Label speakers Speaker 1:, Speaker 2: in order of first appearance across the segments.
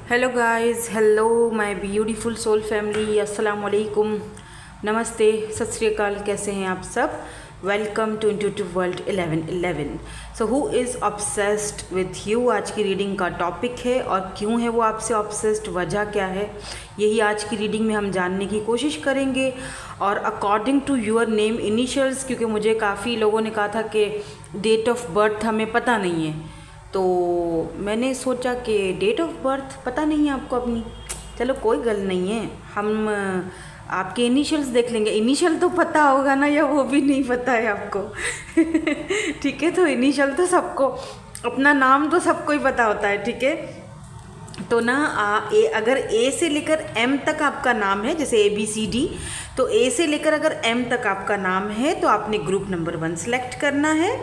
Speaker 1: Hello guys, hello my beautiful soul family, अस्सलाम वालेकुम, नमस्ते, सत श्री अकाल। कैसे हैं आप सब? Welcome to intuitive world 1111। So who is obsessed with you, आज की रीडिंग का टॉपिक है। और क्यों है वो आपसे ऑब्सेस्ड, वजह क्या है, यही आज की रीडिंग में हम जानने की कोशिश करेंगे। और according to your name initials, क्योंकि मुझे काफ़ी लोगों ने कहा था कि डेट ऑफ बर्थ हमें पता नहीं है, तो मैंने सोचा कि डेट ऑफ बर्थ पता नहीं है आपको अपनी, चलो कोई गल नहीं है, हम आपके इनिशियल्स देख लेंगे। इनिशियल तो पता होगा ना, या वो भी नहीं पता है आपको? ठीक है, तो इनिशियल तो सबको, अपना नाम तो सबको ही पता होता है, ठीक है। तो ना अगर ए से लेकर एम तक आपका नाम है, जैसे ABCD, तो ए से लेकर अगर एम तक आपका नाम है तो आपने ग्रुप नंबर 1 सेलेक्ट करना है।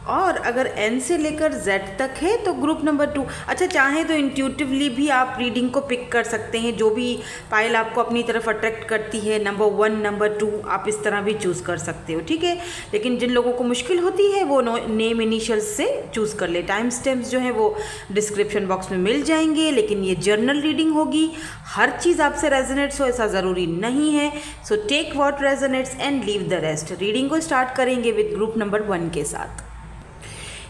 Speaker 1: और अगर एन से लेकर जेड तक है तो ग्रुप नंबर 2। अच्छा, चाहें तो इंट्यूटिवली भी आप रीडिंग को पिक कर सकते हैं, जो भी पाइल आपको अपनी तरफ अट्रैक्ट करती है, नंबर 1 नंबर 2 आप इस तरह भी चूज़ कर सकते हो, ठीक है। लेकिन जिन लोगों को मुश्किल होती है वो नेम इनिशियल्स से चूज़ कर ले। टाइम स्टैम्प्स जो है वो डिस्क्रिप्शन बॉक्स में मिल जाएंगे, लेकिन ये जर्नल रीडिंग होगी, हर चीज़ आपसे रेजोनेट्स हो ऐसा ज़रूरी नहीं है। So take what resonates and leave the rest. Reading को स्टार्ट करेंगे विद ग्रुप नंबर 1 के साथ।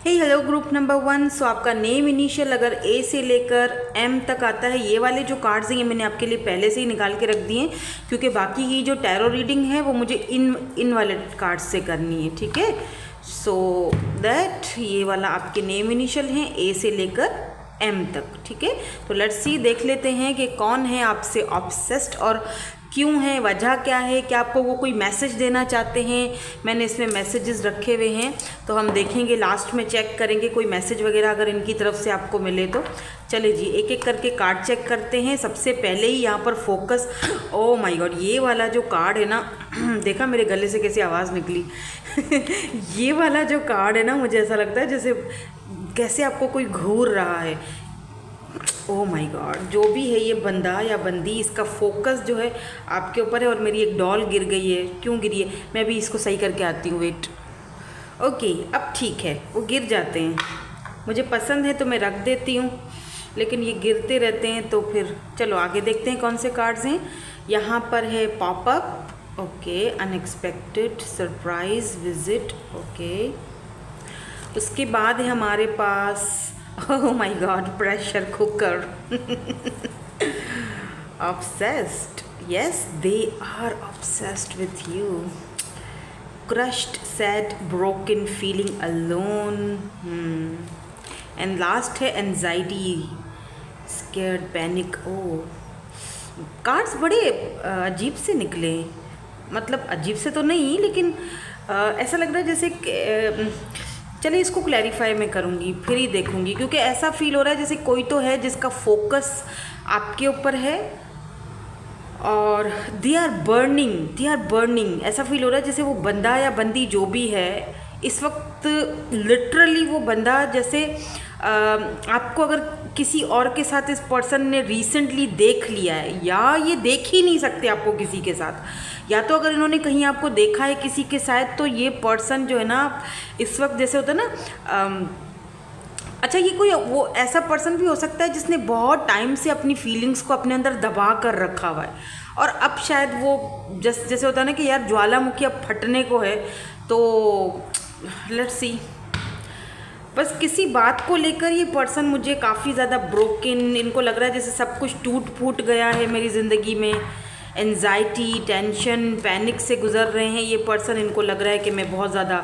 Speaker 1: Hello group number 1। सो आपका नेम इनिशियल अगर ए से लेकर एम तक आता है, ये वाले जो कार्ड्स हैं ये मैंने आपके लिए पहले से ही निकाल के रख दिए हैं, क्योंकि बाकी की जो टैरो रीडिंग है वो मुझे इन वाले कार्ड्स से करनी है, ठीक है। सो दैट ये वाला आपके नेम इनिशियल हैं ए से लेकर एम तक, ठीक है। तो लेट्स सी, देख लेते हैं कि कौन है आपसे ऑब्सेस्ड और क्यों है, वजह क्या है, क्या आपको वो कोई मैसेज देना चाहते हैं। मैंने इसमें मैसेजेस रखे हुए हैं, तो हम देखेंगे, लास्ट में चेक करेंगे कोई मैसेज वगैरह अगर इनकी तरफ से आपको मिले तो। चले जी, एक एक करके कार्ड चेक करते हैं। सबसे पहले ही यहाँ पर फोकस, ओ माय गॉड, ये वाला जो कार्ड है ना, देखा मेरे गले से कैसी आवाज़ निकली। ये वाला जो कार्ड है ना, मुझे ऐसा लगता है जैसे कैसे आपको कोई घूर रहा है। ओह माय गॉड, जो भी है ये बंदा या बंदी, इसका फोकस जो है आपके ऊपर है। और मेरी एक डॉल गिर गई है, क्यों गिरी है, मैं भी इसको सही करके आती हूँ, वेट। ओके, अब ठीक है, वो गिर जाते हैं, मुझे पसंद है तो मैं रख देती हूँ, लेकिन ये गिरते रहते हैं। तो फिर चलो आगे देखते हैं कौन से कार्ड्स हैं। यहाँ पर है popup, okay, unexpected, surprise visit, okay. उसके बाद है हमारे पास, oh my god, pressure cooker. Obsessed, yes, they are obsessed with you. Crushed, sad, broken, feeling alone. And last है anxiety, scared, panic. Oh, cards बड़े अजीब से निकले, मतलब अजीब से तो नहीं, लेकिन ऐसा लग रहा है जैसे चलिए इसको क्लैरिफाई मैं करूँगी, फिर ही देखूँगी, क्योंकि ऐसा फील हो रहा है जैसे कोई तो है जिसका फोकस आपके ऊपर है और दे आर बर्निंग। ऐसा फील हो रहा है जैसे वो बंदा या बंदी जो भी है इस वक्त, लिटरली वो बंदा जैसे आपको अगर किसी और के साथ इस पर्सन ने रिसेंटली देख लिया है, या ये देख ही नहीं सकते आपको किसी के साथ, या तो अगर इन्होंने कहीं आपको देखा है किसी के साथ, तो ये पर्सन जो है ना इस वक्त जैसे होता है ना, अच्छा, ये कोई वो ऐसा पर्सन भी हो सकता है जिसने बहुत टाइम से अपनी फीलिंग्स को अपने अंदर दबा कर रखा हुआ है, और अब शायद वो जैसे होता है ना कि यार ज्वालामुखी अब फटने को है। तो लेट्स सी, बस किसी बात को लेकर ये पर्सन मुझे काफ़ी ज़्यादा ब्रोकन, इनको लग रहा है जैसे सब कुछ टूट फूट गया है मेरी ज़िंदगी में। एंजाइटी, टेंशन, पैनिक से गुज़र रहे हैं ये पर्सन, इनको लग रहा है कि मैं बहुत ज़्यादा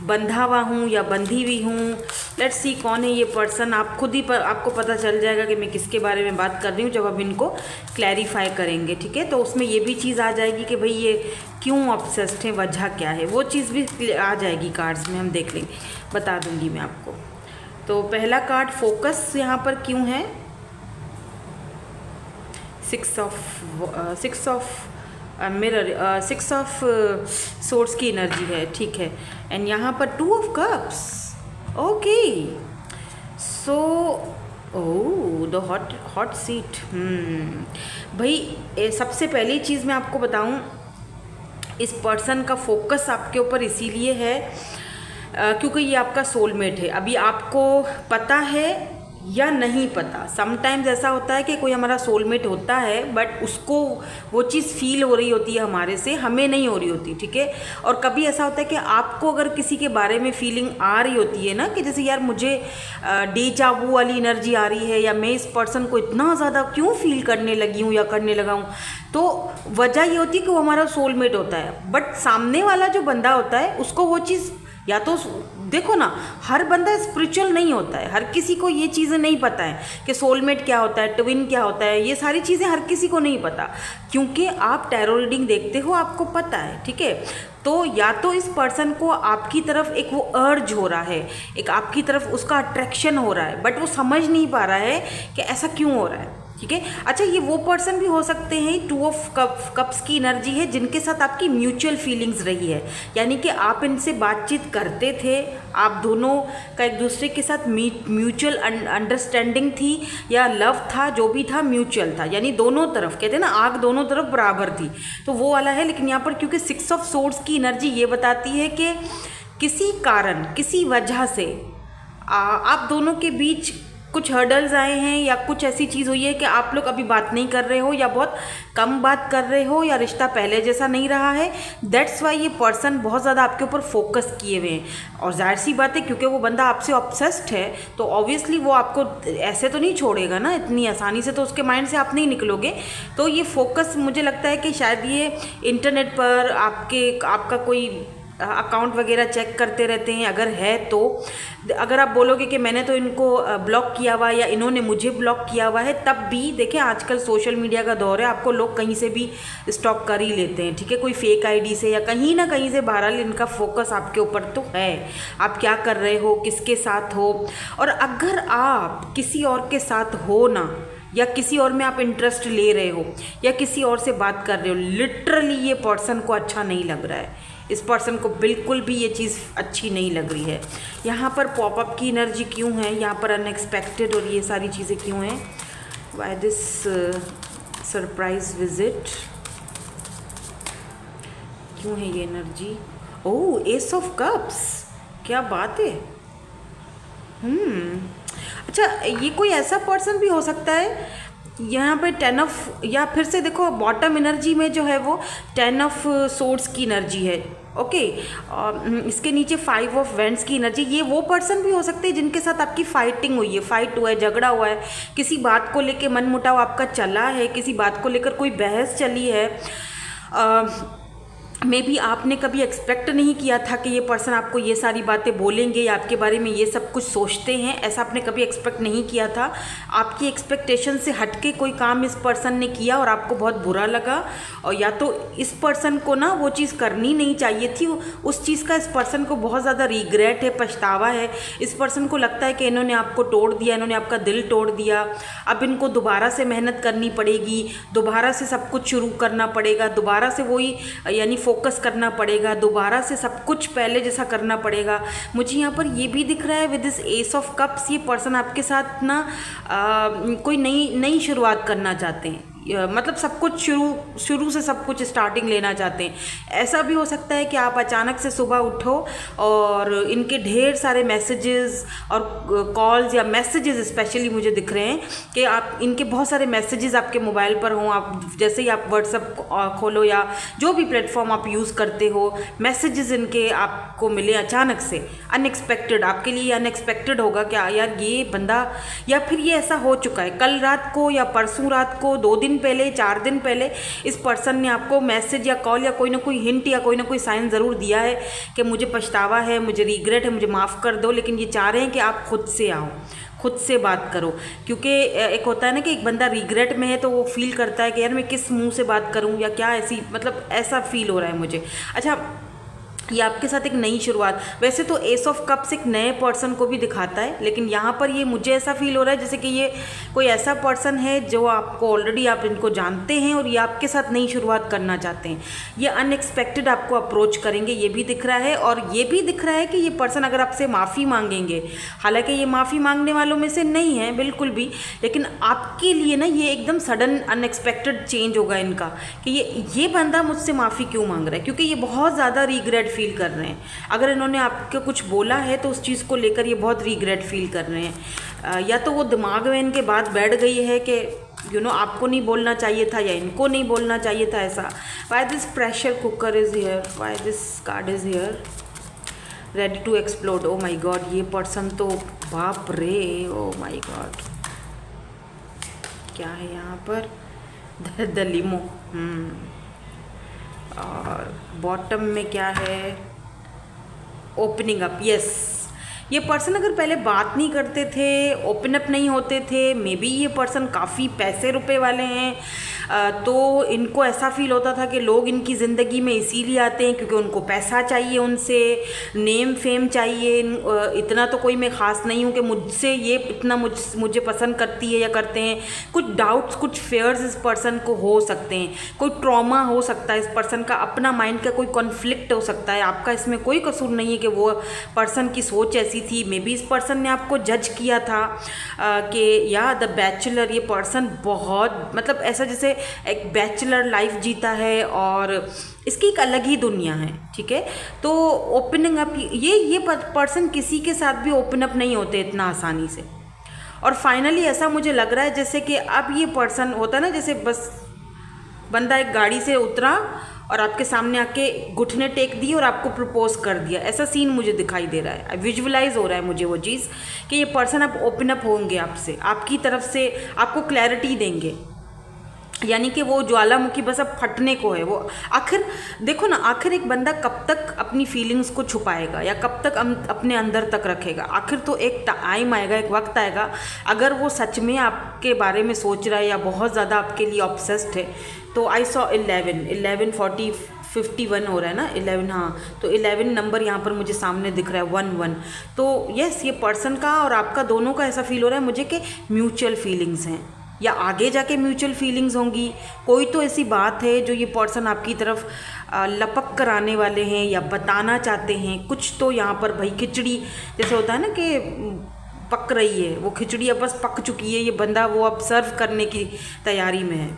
Speaker 1: बंधा हुआ हूँ या बंधी हुई हूँ। लेट्स सी कौन है ये पर्सन, आप खुद ही आपको पता चल जाएगा कि मैं किसके बारे में बात कर रही हूँ जब हम इनको क्लैरिफाई करेंगे, ठीक है। तो उसमें ये भी चीज़ आ जाएगी कि भाई ये क्यों ऑब्सेस्ड है, वजह क्या है, वो चीज़ भी आ जाएगी कार्ड्स में, हम देख लेंगे, बता दूँगी मैं आपको। तो पहला कार्ड फोकस यहाँ पर क्यों है, six of mirror, 6 of source की एनर्जी है, ठीक है। एंड यहाँ पर 2 of cups, okay. So oh, the hot seat. भाई सबसे पहली चीज़ मैं आपको बताऊँ, इस पर्सन का फोकस आपके ऊपर इसीलिए है क्योंकि ये आपका सोलमेट है। अभी आपको पता है या नहीं पता। समटाइम्स ऐसा होता है कि कोई हमारा सोलमेट होता है बट उसको वो चीज़ फील हो रही होती है हमारे से, हमें नहीं हो रही होती, ठीक है। और कभी ऐसा होता है कि आपको अगर किसी के बारे में फीलिंग आ रही होती है ना कि जैसे यार मुझे डेजा वू वाली एनर्जी आ रही है, या मैं इस पर्सन को इतना ज़्यादा क्यों फील करने लगी हूँ या करने लगा हूँ, तो वजह ये होती है कि वो हमारा सोलमेट होता है। बट सामने वाला जो बंदा होता है उसको वो चीज़, या तो देखो ना, हर बंदा स्पिरिचुअल नहीं होता है, हर किसी को ये चीज़ें नहीं पता है कि सोलमेट क्या होता है, ट्विन क्या होता है, ये सारी चीज़ें हर किसी को नहीं पता। क्योंकि आप टैरो रीडिंग देखते हो, आपको पता है, ठीक है। तो या तो इस पर्सन को आपकी तरफ एक वो अर्ज हो रहा है, एक आपकी तरफ उसका अट्रैक्शन हो रहा है, बट वो समझ नहीं पा रहा है कि ऐसा क्यों हो रहा है, ठीक है। अच्छा, ये वो पर्सन भी हो सकते हैं, 2 ऑफ कप्स की एनर्जी है, जिनके साथ आपकी म्यूचुअल फीलिंग्स रही है, यानी कि आप इनसे बातचीत करते थे, आप दोनों का एक दूसरे के साथ म्यूचुअल अंडरस्टैंडिंग थी या लव था, जो भी था म्यूचुअल था, यानी दोनों तरफ, कहते हैं ना आग दोनों तरफ बराबर थी, तो वो वाला है। लेकिन यहाँ पर क्योंकि 6 ऑफ सोर्ड्स की एनर्जी ये बताती है कि किसी कारण, किसी वजह से आप दोनों के बीच कुछ हर्डल्स आए हैं, या कुछ ऐसी चीज़ हुई है कि आप लोग अभी बात नहीं कर रहे हो, या बहुत कम बात कर रहे हो, या रिश्ता पहले जैसा नहीं रहा है। दैट्स वाई ये पर्सन बहुत ज़्यादा आपके ऊपर फोकस किए हुए हैं। और जाहिर सी बात है, क्योंकि वो बंदा आपसे ऑब्सेस्ड है, तो ऑब्वियसली वो आपको ऐसे तो नहीं छोड़ेगा ना, इतनी आसानी से तो उसके माइंड से आप नहीं निकलोगे। तो ये फोकस, मुझे लगता है कि शायद ये इंटरनेट पर आपका कोई अकाउंट वगैरह चेक करते रहते हैं, अगर है तो। अगर आप बोलोगे कि मैंने तो इनको ब्लॉक किया हुआ है या इन्होंने मुझे ब्लॉक किया हुआ है, तब भी देखें आजकल सोशल मीडिया का दौर है, आपको लोग कहीं से भी स्टॉक कर ही लेते हैं, ठीक है, कोई फेक आईडी से या कहीं ना कहीं से। बहरहाल इनका फोकस आपके ऊपर तो है, आप क्या कर रहे हो, किसके साथ हो। और अगर आप किसी और के साथ हो ना, या किसी और में आप इंटरेस्ट ले रहे हो, या किसी और से बात कर रहे हो, लिटरली ये पर्सन को अच्छा नहीं लग रहा है, इस पर्सन को बिल्कुल भी ये चीज़ अच्छी नहीं लग रही है। यहाँ पर पॉपअप की एनर्जी क्यों है, यहाँ पर अनएक्सपेक्टेड और ये सारी चीज़ें क्यों हैं, वाई दिस सरप्राइज विजिट, क्यों है ये energy. Oh, S of cups, क्या बात है। अच्छा, ये कोई ऐसा पर्सन भी हो सकता है, यहाँ पे 10 ऑफ, या फिर से देखो बॉटम एनर्जी में जो है वो 10 ऑफ सोर्ड्स की एनर्जी है, ओके। इसके नीचे 5 ऑफ वेंड्स की एनर्जी। ये वो पर्सन भी हो सकते हैं जिनके साथ आपकी फाइटिंग हुई है, फाइट हुआ है, झगड़ा हुआ है, किसी बात को लेके मन मुटाव आपका चला है, किसी बात को लेकर कोई बहस चली है। मे बी आपने कभी एक्सपेक्ट नहीं किया था कि ये पर्सन आपको ये सारी बातें बोलेंगे या आपके बारे में ये सब कुछ सोचते हैं, ऐसा आपने कभी एक्सपेक्ट नहीं किया था। आपकी एक्सपेक्टेशन से हटके कोई काम इस पर्सन ने किया और आपको बहुत बुरा लगा, और या तो इस पर्सन को ना वो चीज़ करनी नहीं चाहिए थी, उस चीज़ का इस पर्सन को बहुत ज़्यादा रिग्रेट है, पछतावा है। इस पर्सन को लगता है कि इन्होंने आपको तोड़ दिया, इन्होंने आपका दिल तोड़ दिया, अब इनको दोबारा से मेहनत करनी पड़ेगी, दोबारा से सब कुछ शुरू करना पड़ेगा, दोबारा से वही यानी फोकस करना पड़ेगा, दोबारा से सब कुछ पहले जैसा करना पड़ेगा। मुझे यहाँ पर ये भी दिख रहा है with this S of cups, ये पर्सन आपके साथ ना कोई नई शुरुआत करना चाहते हैं, मतलब सब कुछ शुरू से सब कुछ स्टार्टिंग लेना चाहते हैं। ऐसा भी हो सकता है कि आप अचानक से सुबह उठो और इनके ढेर सारे मैसेजेस और कॉल्स या मैसेजेस स्पेशली मुझे दिख रहे हैं कि आप इनके बहुत सारे मैसेजेस आपके मोबाइल पर हों। आप जैसे ही आप व्हाट्सएप खोलो या जो भी प्लेटफॉर्म आप यूज़ करते हो, मैसेजेस इनके आपको मिले अचानक से, अनएक्सपेक्टेड, आपके लिए अनएक्सपेक्टेड होगा कि यार ये बंदा, या फिर ये ऐसा हो चुका है कल रात को या परसों रात को, 2 दिन पहले, 4 दिन पहले इस पर्सन ने आपको मैसेज या कॉल या कोई ना कोई हिंट या कोई ना कोई साइन ज़रूर दिया है कि मुझे पछतावा है, मुझे रिग्रेट है, मुझे माफ़ कर दो। लेकिन ये चाह रहे हैं कि आप खुद से आओ, खुद से बात करो, क्योंकि एक होता है ना कि एक बंदा रिग्रेट में है तो वो फील करता है कि यार मैं किस मुंह से बात करूं या क्या, ऐसी मतलब ऐसा फील हो रहा है मुझे। अच्छा, ये आपके साथ एक नई शुरुआत, वैसे तो एस ऑफ कप्स एक नए पर्सन को भी दिखाता है, लेकिन यहाँ पर ये मुझे ऐसा फील हो रहा है जैसे कि ये कोई ऐसा पर्सन है जो आपको ऑलरेडी, आप इनको जानते हैं और ये आपके साथ नई शुरुआत करना चाहते हैं। ये अनएक्सपेक्टेड आपको अप्रोच करेंगे, ये भी दिख रहा है। और ये भी दिख रहा है कि ये पर्सन अगर आपसे माफ़ी मांगेंगे, हालांकि ये माफ़ी मांगने वालों में से नहीं है बिल्कुल भी, लेकिन आपके लिए ना ये एकदम सडन अनएक्सपेक्टेड चेंज होगा इनका कि ये बंदा मुझसे माफ़ी क्यों मांग रहा है, क्योंकि ये बहुत ज़्यादा रिग्रेट फील कर रहे हैं। अगर इन्होंने आपको कुछ बोला है तो उस चीज़ को लेकर ये बहुत रिग्रेट फील कर रहे हैं। या तो वो दिमाग में इनके बात बैठ गई है कि आपको नहीं बोलना चाहिए था या इनको नहीं बोलना चाहिए था ऐसा। Why this pressure cooker is here, why this card is here, ready to explode. Oh my god, ये पर्सन तो बाप रे, ओ माई गॉड, क्या है यहाँ पर, द लिमो। और बॉटम में क्या है, ओपनिंग अप। यस, ये पर्सन अगर पहले बात नहीं करते थे, ओपन अप नहीं होते थे, मे बी ये पर्सन काफ़ी पैसे रुपए वाले हैं, तो इनको ऐसा फील होता था कि लोग इनकी ज़िंदगी में इसीलिए आते हैं क्योंकि उनको पैसा चाहिए, उनसे नेम फेम चाहिए। इतना तो कोई मैं ख़ास नहीं हूँ कि मुझसे ये इतना मुझे पसंद करती है या करते हैं। कुछ डाउट्स, कुछ फेयर्स इस पर्सन को हो सकते हैं, कोई ट्रॉमा हो सकता है इस पर्सन का, अपना माइंड का कोई कॉन्फ्लिक्ट हो सकता है। आपका इसमें कोई कसूर नहीं है कि वो पर्सन की सोच ऐसी थी। मे बी इस पर्सन ने आपको जज किया था कि या द बैचलर, ये पर्सन बहुत मतलब ऐसा जैसे एक बैचलर लाइफ जीता है और इसकी एक अलग ही दुनिया है, ठीक है। तो ओपनिंग अप, ये पर्सन किसी के साथ भी ओपन अप नहीं होते इतना आसानी से। और फाइनली ऐसा मुझे लग रहा है जैसे कि अब ये पर्सन होता है ना, जैसे बस बंदा एक गाड़ी से उतरा और आपके सामने आके घुटने टेक दिए और आपको प्रपोज कर दिया, ऐसा सीन मुझे दिखाई दे रहा है, विजुअलाइज हो रहा है मुझे वो चीज़ कि ये पर्सन अब ओपन अप होंगे आपसे, आपकी तरफ से आपको क्लैरिटी देंगे। यानी कि वो ज्वालामुखी बस अब फटने को है। वो आखिर देखो ना, आखिर एक बंदा कब तक अपनी फीलिंग्स को छुपाएगा या कब तक अपने अंदर तक रखेगा। आखिर तो एक टाइम आएगा, एक वक्त आएगा, अगर वो सच में आपके बारे में सोच रहा है या बहुत ज़्यादा आपके लिए ऑब्सेस्ड है। तो आई सॉ 11:40:51 हो रहा है ना, 11, हाँ, तो 11 नंबर यहाँ पर मुझे सामने दिख रहा है, 11। तो यस, ये पर्सन का और आपका दोनों का ऐसा फील हो रहा है मुझे कि म्यूचुअल फीलिंग्स हैं या आगे जाके म्यूचुअल फीलिंग्स होंगी। कोई तो ऐसी बात है जो ये पर्सन आपकी तरफ लपक कर आने वाले हैं या बताना चाहते हैं। कुछ तो यहाँ पर भाई खिचड़ी जैसे होता है ना कि पक रही है, वो खिचड़ी अब बस पक चुकी है, ये बंदा वो अब सर्व करने की तैयारी में है।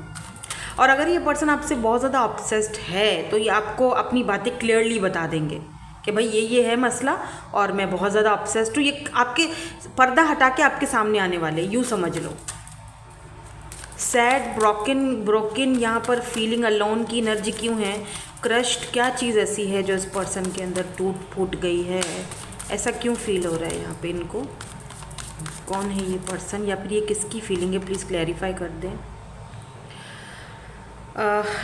Speaker 1: और अगर ये पर्सन आपसे बहुत ज़्यादा ऑब्सेस्ड है तो ये आपको अपनी बातें क्लियरली बता देंगे कि भाई ये है मसला और मैं बहुत ज़्यादा ऑब्सेस्ड हूँ। ये आपके पर्दा हटा के आपके सामने आने वाले, यूँ समझ लो। सैड, ब्रोकन यहाँ पर फीलिंग, अलोन की एनर्जी क्यों है, क्रश्ड, क्या चीज़ ऐसी है जो इस पर्सन के अंदर टूट फूट गई है, ऐसा क्यों फील हो रहा है यहाँ पे इनको। कौन है ये पर्सन या फिर ये किसकी फीलिंग है, प्लीज़ क्लैरिफाई कर दें।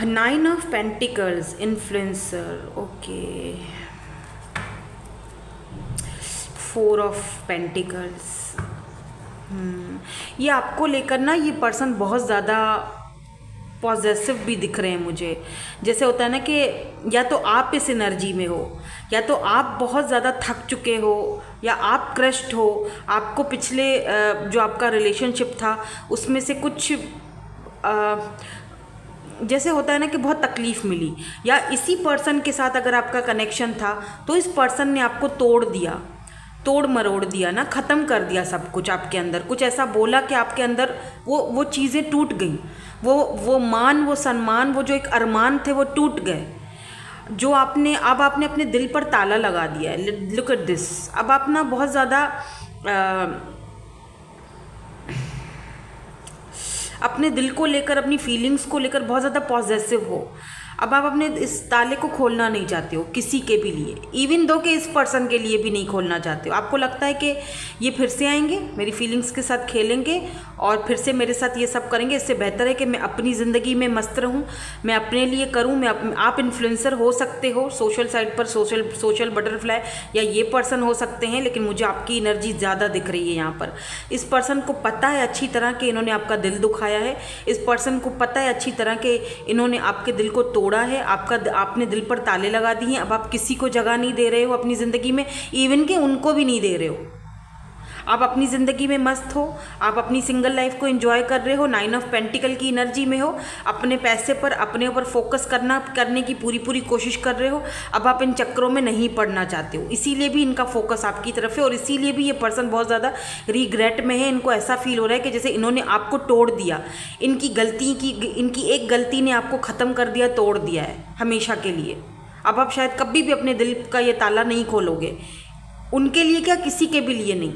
Speaker 1: 9 of pentacles, influencer, okay. 4 of pentacles, ये आपको लेकर ना ये पर्सन बहुत ज़्यादा पॉजेसिव भी दिख रहे हैं मुझे। जैसे होता है ना कि या तो आप इस एनर्जी में हो या तो आप बहुत ज़्यादा थक चुके हो या आप क्रश्ड हो, आपको पिछले जो आपका रिलेशनशिप था उसमें से कुछ जैसे होता है ना कि बहुत तकलीफ़ मिली, या इसी पर्सन के साथ अगर आपका कनेक्शन था तो इस पर्सन ने आपको तोड़ मरोड़ दिया ना, ख़त्म कर दिया सब कुछ आपके अंदर। कुछ ऐसा बोला कि आपके अंदर वो चीज़ें टूट गई, वो मान, वो सम्मान, वो जो एक अरमान थे वो टूट गए। जो आपने अपने दिल पर ताला लगा दिया है। लुक एट दिस, अब आप ना बहुत ज़्यादा अपने दिल को लेकर, अपनी फीलिंग्स को लेकर बहुत ज़्यादा पॉजेसिव हो। अब आप अपने इस ताले को खोलना नहीं चाहते हो किसी के भी लिए, इवन दो कि इस पर्सन के लिए भी नहीं खोलना चाहते हो। आपको लगता है कि ये फिर से आएंगे, मेरी फीलिंग्स के साथ खेलेंगे और फिर से मेरे साथ ये सब करेंगे। इससे बेहतर है कि मैं अपनी ज़िंदगी में मस्त रहूँ, मैं अपने लिए करूँ। आप इन्फ्लुएंसर हो सकते हो सोशल साइट पर, सोशल बटरफ्लाई, या ये पर्सन हो सकते हैं, लेकिन मुझे आपकी एनर्जी ज़्यादा दिख रही है यहाँ पर। इस पर्सन को पता है अच्छी तरह कि इन्होंने आपका दिल दुखाया है। इस पर्सन को पता है अच्छी तरह कि इन्होंने आपके दिल को तोड़ा है, आपने दिल पर ताले लगा दिए हैं। अब आप किसी को जगह नहीं दे रहे हो अपनी ज़िंदगी में, इवन कि उनको भी नहीं दे रहे हो। आप अपनी ज़िंदगी में मस्त हो, आप अपनी सिंगल लाइफ को एंजॉय कर रहे हो, 9 ऑफ पेंटिकल की एनर्जी में हो, अपने पैसे पर, अपने ऊपर फोकस करने की पूरी कोशिश कर रहे हो। अब आप इन चक्करों में नहीं पड़ना चाहते हो, इसीलिए भी इनका फोकस आपकी तरफ है और इसीलिए भी ये पर्सन बहुत ज़्यादा रिग्रेट में है। इनको ऐसा फील हो रहा है कि जैसे इन्होंने आपको तोड़ दिया, इनकी एक गलती ने आपको ख़त्म कर दिया, तोड़ दिया है हमेशा के लिए। अब आप शायद कभी भी अपने दिल का ये ताला नहीं खोलोगे, उनके लिए क्या, किसी के भी लिए नहीं।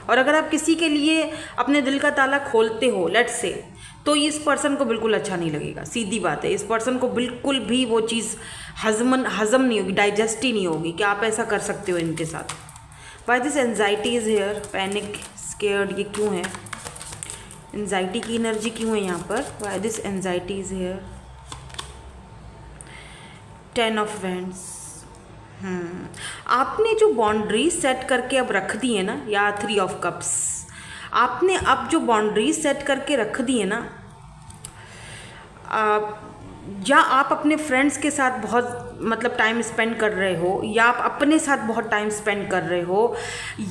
Speaker 1: और अगर आप किसी के लिए अपने दिल का ताला खोलते हो लेट्स से, तो इस पर्सन को बिल्कुल अच्छा नहीं लगेगा, सीधी बात है। इस पर्सन को बिल्कुल भी वो चीज़ हजम नहीं होगी, डाइजेस्ट ही नहीं होगी कि आप ऐसा कर सकते हो इनके साथ। Why this anxiety is here, panic, scared, ये क्यों है? एनजाइटी की एनर्जी क्यों है यहाँ पर? Why this anxiety is here? 10 of wands. आपने जो बाउंड्री सेट करके अब रख दी है ना, या 3 ऑफ कप्स, आपने अब जो बाउंड्री सेट करके रख दी है ना, या आप अपने फ्रेंड्स के साथ बहुत मतलब टाइम स्पेंड कर रहे हो, या आप अपने साथ बहुत टाइम स्पेंड कर रहे हो,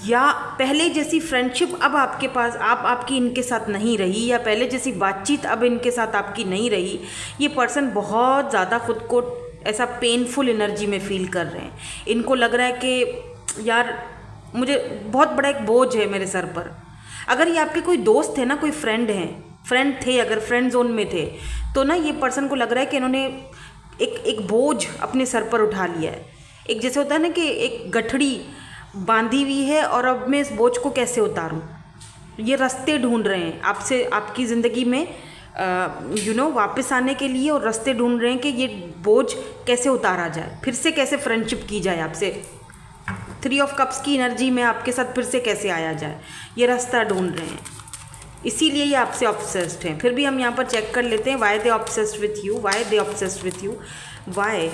Speaker 1: या पहले जैसी फ्रेंडशिप अब आपके पास आपकी इनके साथ नहीं रही, या पहले जैसी बातचीत अब इनके साथ आपकी नहीं रही। ये पर्सन बहुत ज़्यादा खुद को ऐसा पेनफुल एनर्जी में फील कर रहे हैं। इनको लग रहा है कि यार मुझे बहुत बड़ा एक बोझ है मेरे सर पर। अगर ये आपके कोई दोस्त है ना, कोई फ्रेंड थे, अगर फ्रेंड जोन में थे, तो ना ये पर्सन को लग रहा है कि इन्होंने एक बोझ अपने सर पर उठा लिया है। एक जैसे होता है ना कि एक गठड़ी बांधी हुई है और अब मैं इस बोझ को कैसे उतारूं। ये रास्ते ढूंढ रहे हैं आपसे, आपकी ज़िंदगी में वापस आने के लिए, और रास्ते ढूंढ रहे हैं कि ये बोझ कैसे उतारा जाए, फिर से कैसे फ्रेंडशिप की जाए आपसे। 3 ऑफ कप्स की एनर्जी में आपके साथ फिर से कैसे आया जाए, ये रास्ता ढूंढ रहे हैं, इसीलिए ये आपसे ऑब्सेस्ड हैं। फिर भी हम यहाँ पर चेक कर लेते हैं why they obsessed with you, why they obsessed with you, why,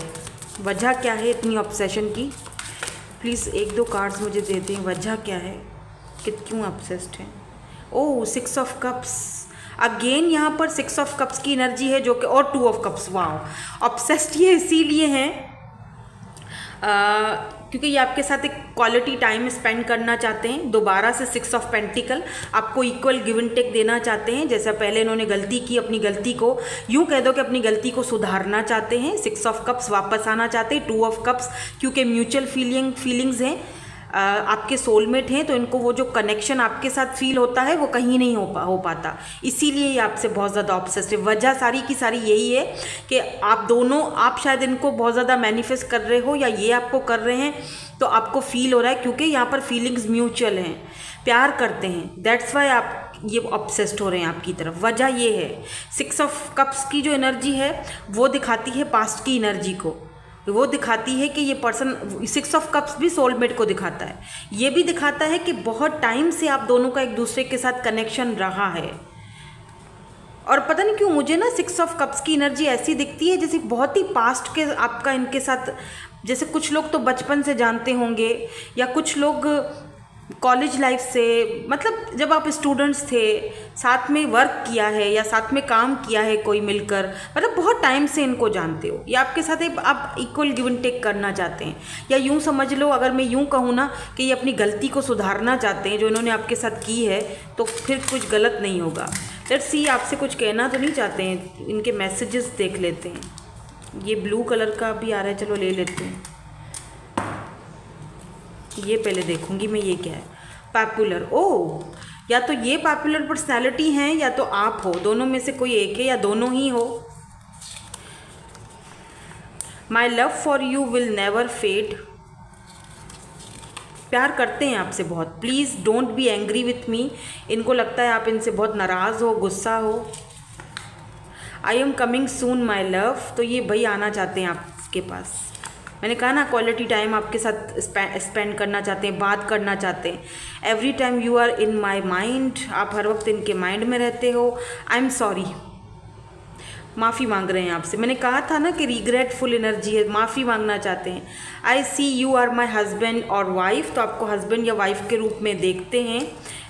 Speaker 1: वजह क्या है इतनी ऑब्सेशन की। प्लीज़ 1-2 कार्ड्स मुझे दे दें, वजह क्या है कि क्यों ऑब्सेस्ड हैं। ओह 6 ऑफ कप्स, अगेन यहाँ पर 6 ऑफ कप्स की एनर्जी है, जो कि, और 2 ऑफ कप्स। वाह, ऑब्सेस्ड ये इसीलिए हैं क्योंकि ये आपके साथ एक क्वालिटी टाइम स्पेंड करना चाहते हैं। दोबारा से 6 ऑफ पेंटिकल, आपको इक्वल गिव एंड टेक देना चाहते हैं। जैसा पहले इन्होंने गलती की, अपनी गलती को यूँ कह दो कि अपनी गलती को सुधारना चाहते हैं। 6 ऑफ कप्स, वापस आना चाहते हैं। 2 ऑफ कप्स, क्योंकि म्यूचुअल फीलिंग्स हैं, आपके सोलमेट हैं, तो इनको वो जो कनेक्शन आपके साथ फील होता है वो कहीं नहीं हो पाता, इसीलिए ये आपसे बहुत ज़्यादा ऑब्सेस्ड है। वजह सारी की सारी यही है कि आप शायद इनको बहुत ज़्यादा मैनिफेस्ट कर रहे हो, या ये आपको कर रहे हैं, तो आपको फील हो रहा है, क्योंकि यहाँ पर फीलिंग्स म्यूचुअल हैं, प्यार करते हैं, दैट्स वाई आप ये ऑब्सेस्ड हो रहे हैं आपकी तरफ। वजह ये है। 6 ऑफ कप्स की जो एनर्जी है वो दिखाती है पास्ट की एनर्जी को, वो दिखाती है कि ये पर्सन, 6 ऑफ कप्स भी सोलमेट को दिखाता है। ये भी दिखाता है कि बहुत टाइम से आप दोनों का एक दूसरे के साथ कनेक्शन रहा है। और पता नहीं क्यों मुझे ना 6 ऑफ कप्स की एनर्जी ऐसी दिखती है जैसे बहुत ही पास्ट के आपका इनके साथ, जैसे कुछ लोग तो बचपन से जानते होंगे, या कुछ लोग कॉलेज लाइफ से, मतलब जब आप स्टूडेंट्स थे, साथ में वर्क किया है या साथ में काम किया है कोई मिलकर, मतलब बहुत टाइम से इनको जानते हो, या आपके साथ आप इक्वल गिव एंड टेक करना चाहते हैं। या यूँ समझ लो, अगर मैं यूँ कहूँ ना कि ये अपनी गलती को सुधारना चाहते हैं जो इन्होंने आपके साथ की है, तो फिर कुछ गलत नहीं होगा। लेट्स सी, आपसे कुछ कहना तो नहीं चाहते हैं। इनके मैसेजेस देख लेते हैं। ये ब्लू कलर का भी आ रहा है, चलो ले लेते हैं। ये पहले देखूंगी मैं, ये क्या है। पॉपुलर, ओह, या तो ये पॉपुलर पर्सनालिटी हैं या तो आप हो, दोनों में से कोई एक है या दोनों ही हो। My love for you will never fade, प्यार करते हैं आपसे बहुत। Please don't be angry with me, इनको लगता है आप इनसे बहुत नाराज़ हो, गुस्सा हो। I am coming soon my love, तो ये भाई आना चाहते हैं आपके पास। मैंने कहा ना, क्वालिटी टाइम आपके साथ स्पेंड करना चाहते हैं, बात करना चाहते हैं। Every time you are in my mind, आप हर वक्त इनके माइंड में रहते हो। आई एम सॉरी, माफ़ी मांग रहे हैं आपसे। मैंने कहा था ना कि रिग्रेटफुल एनर्जी है, माफ़ी मांगना चाहते हैं। आई see you are my husband और वाइफ, तो आपको हस्बैंड या वाइफ के रूप में देखते हैं,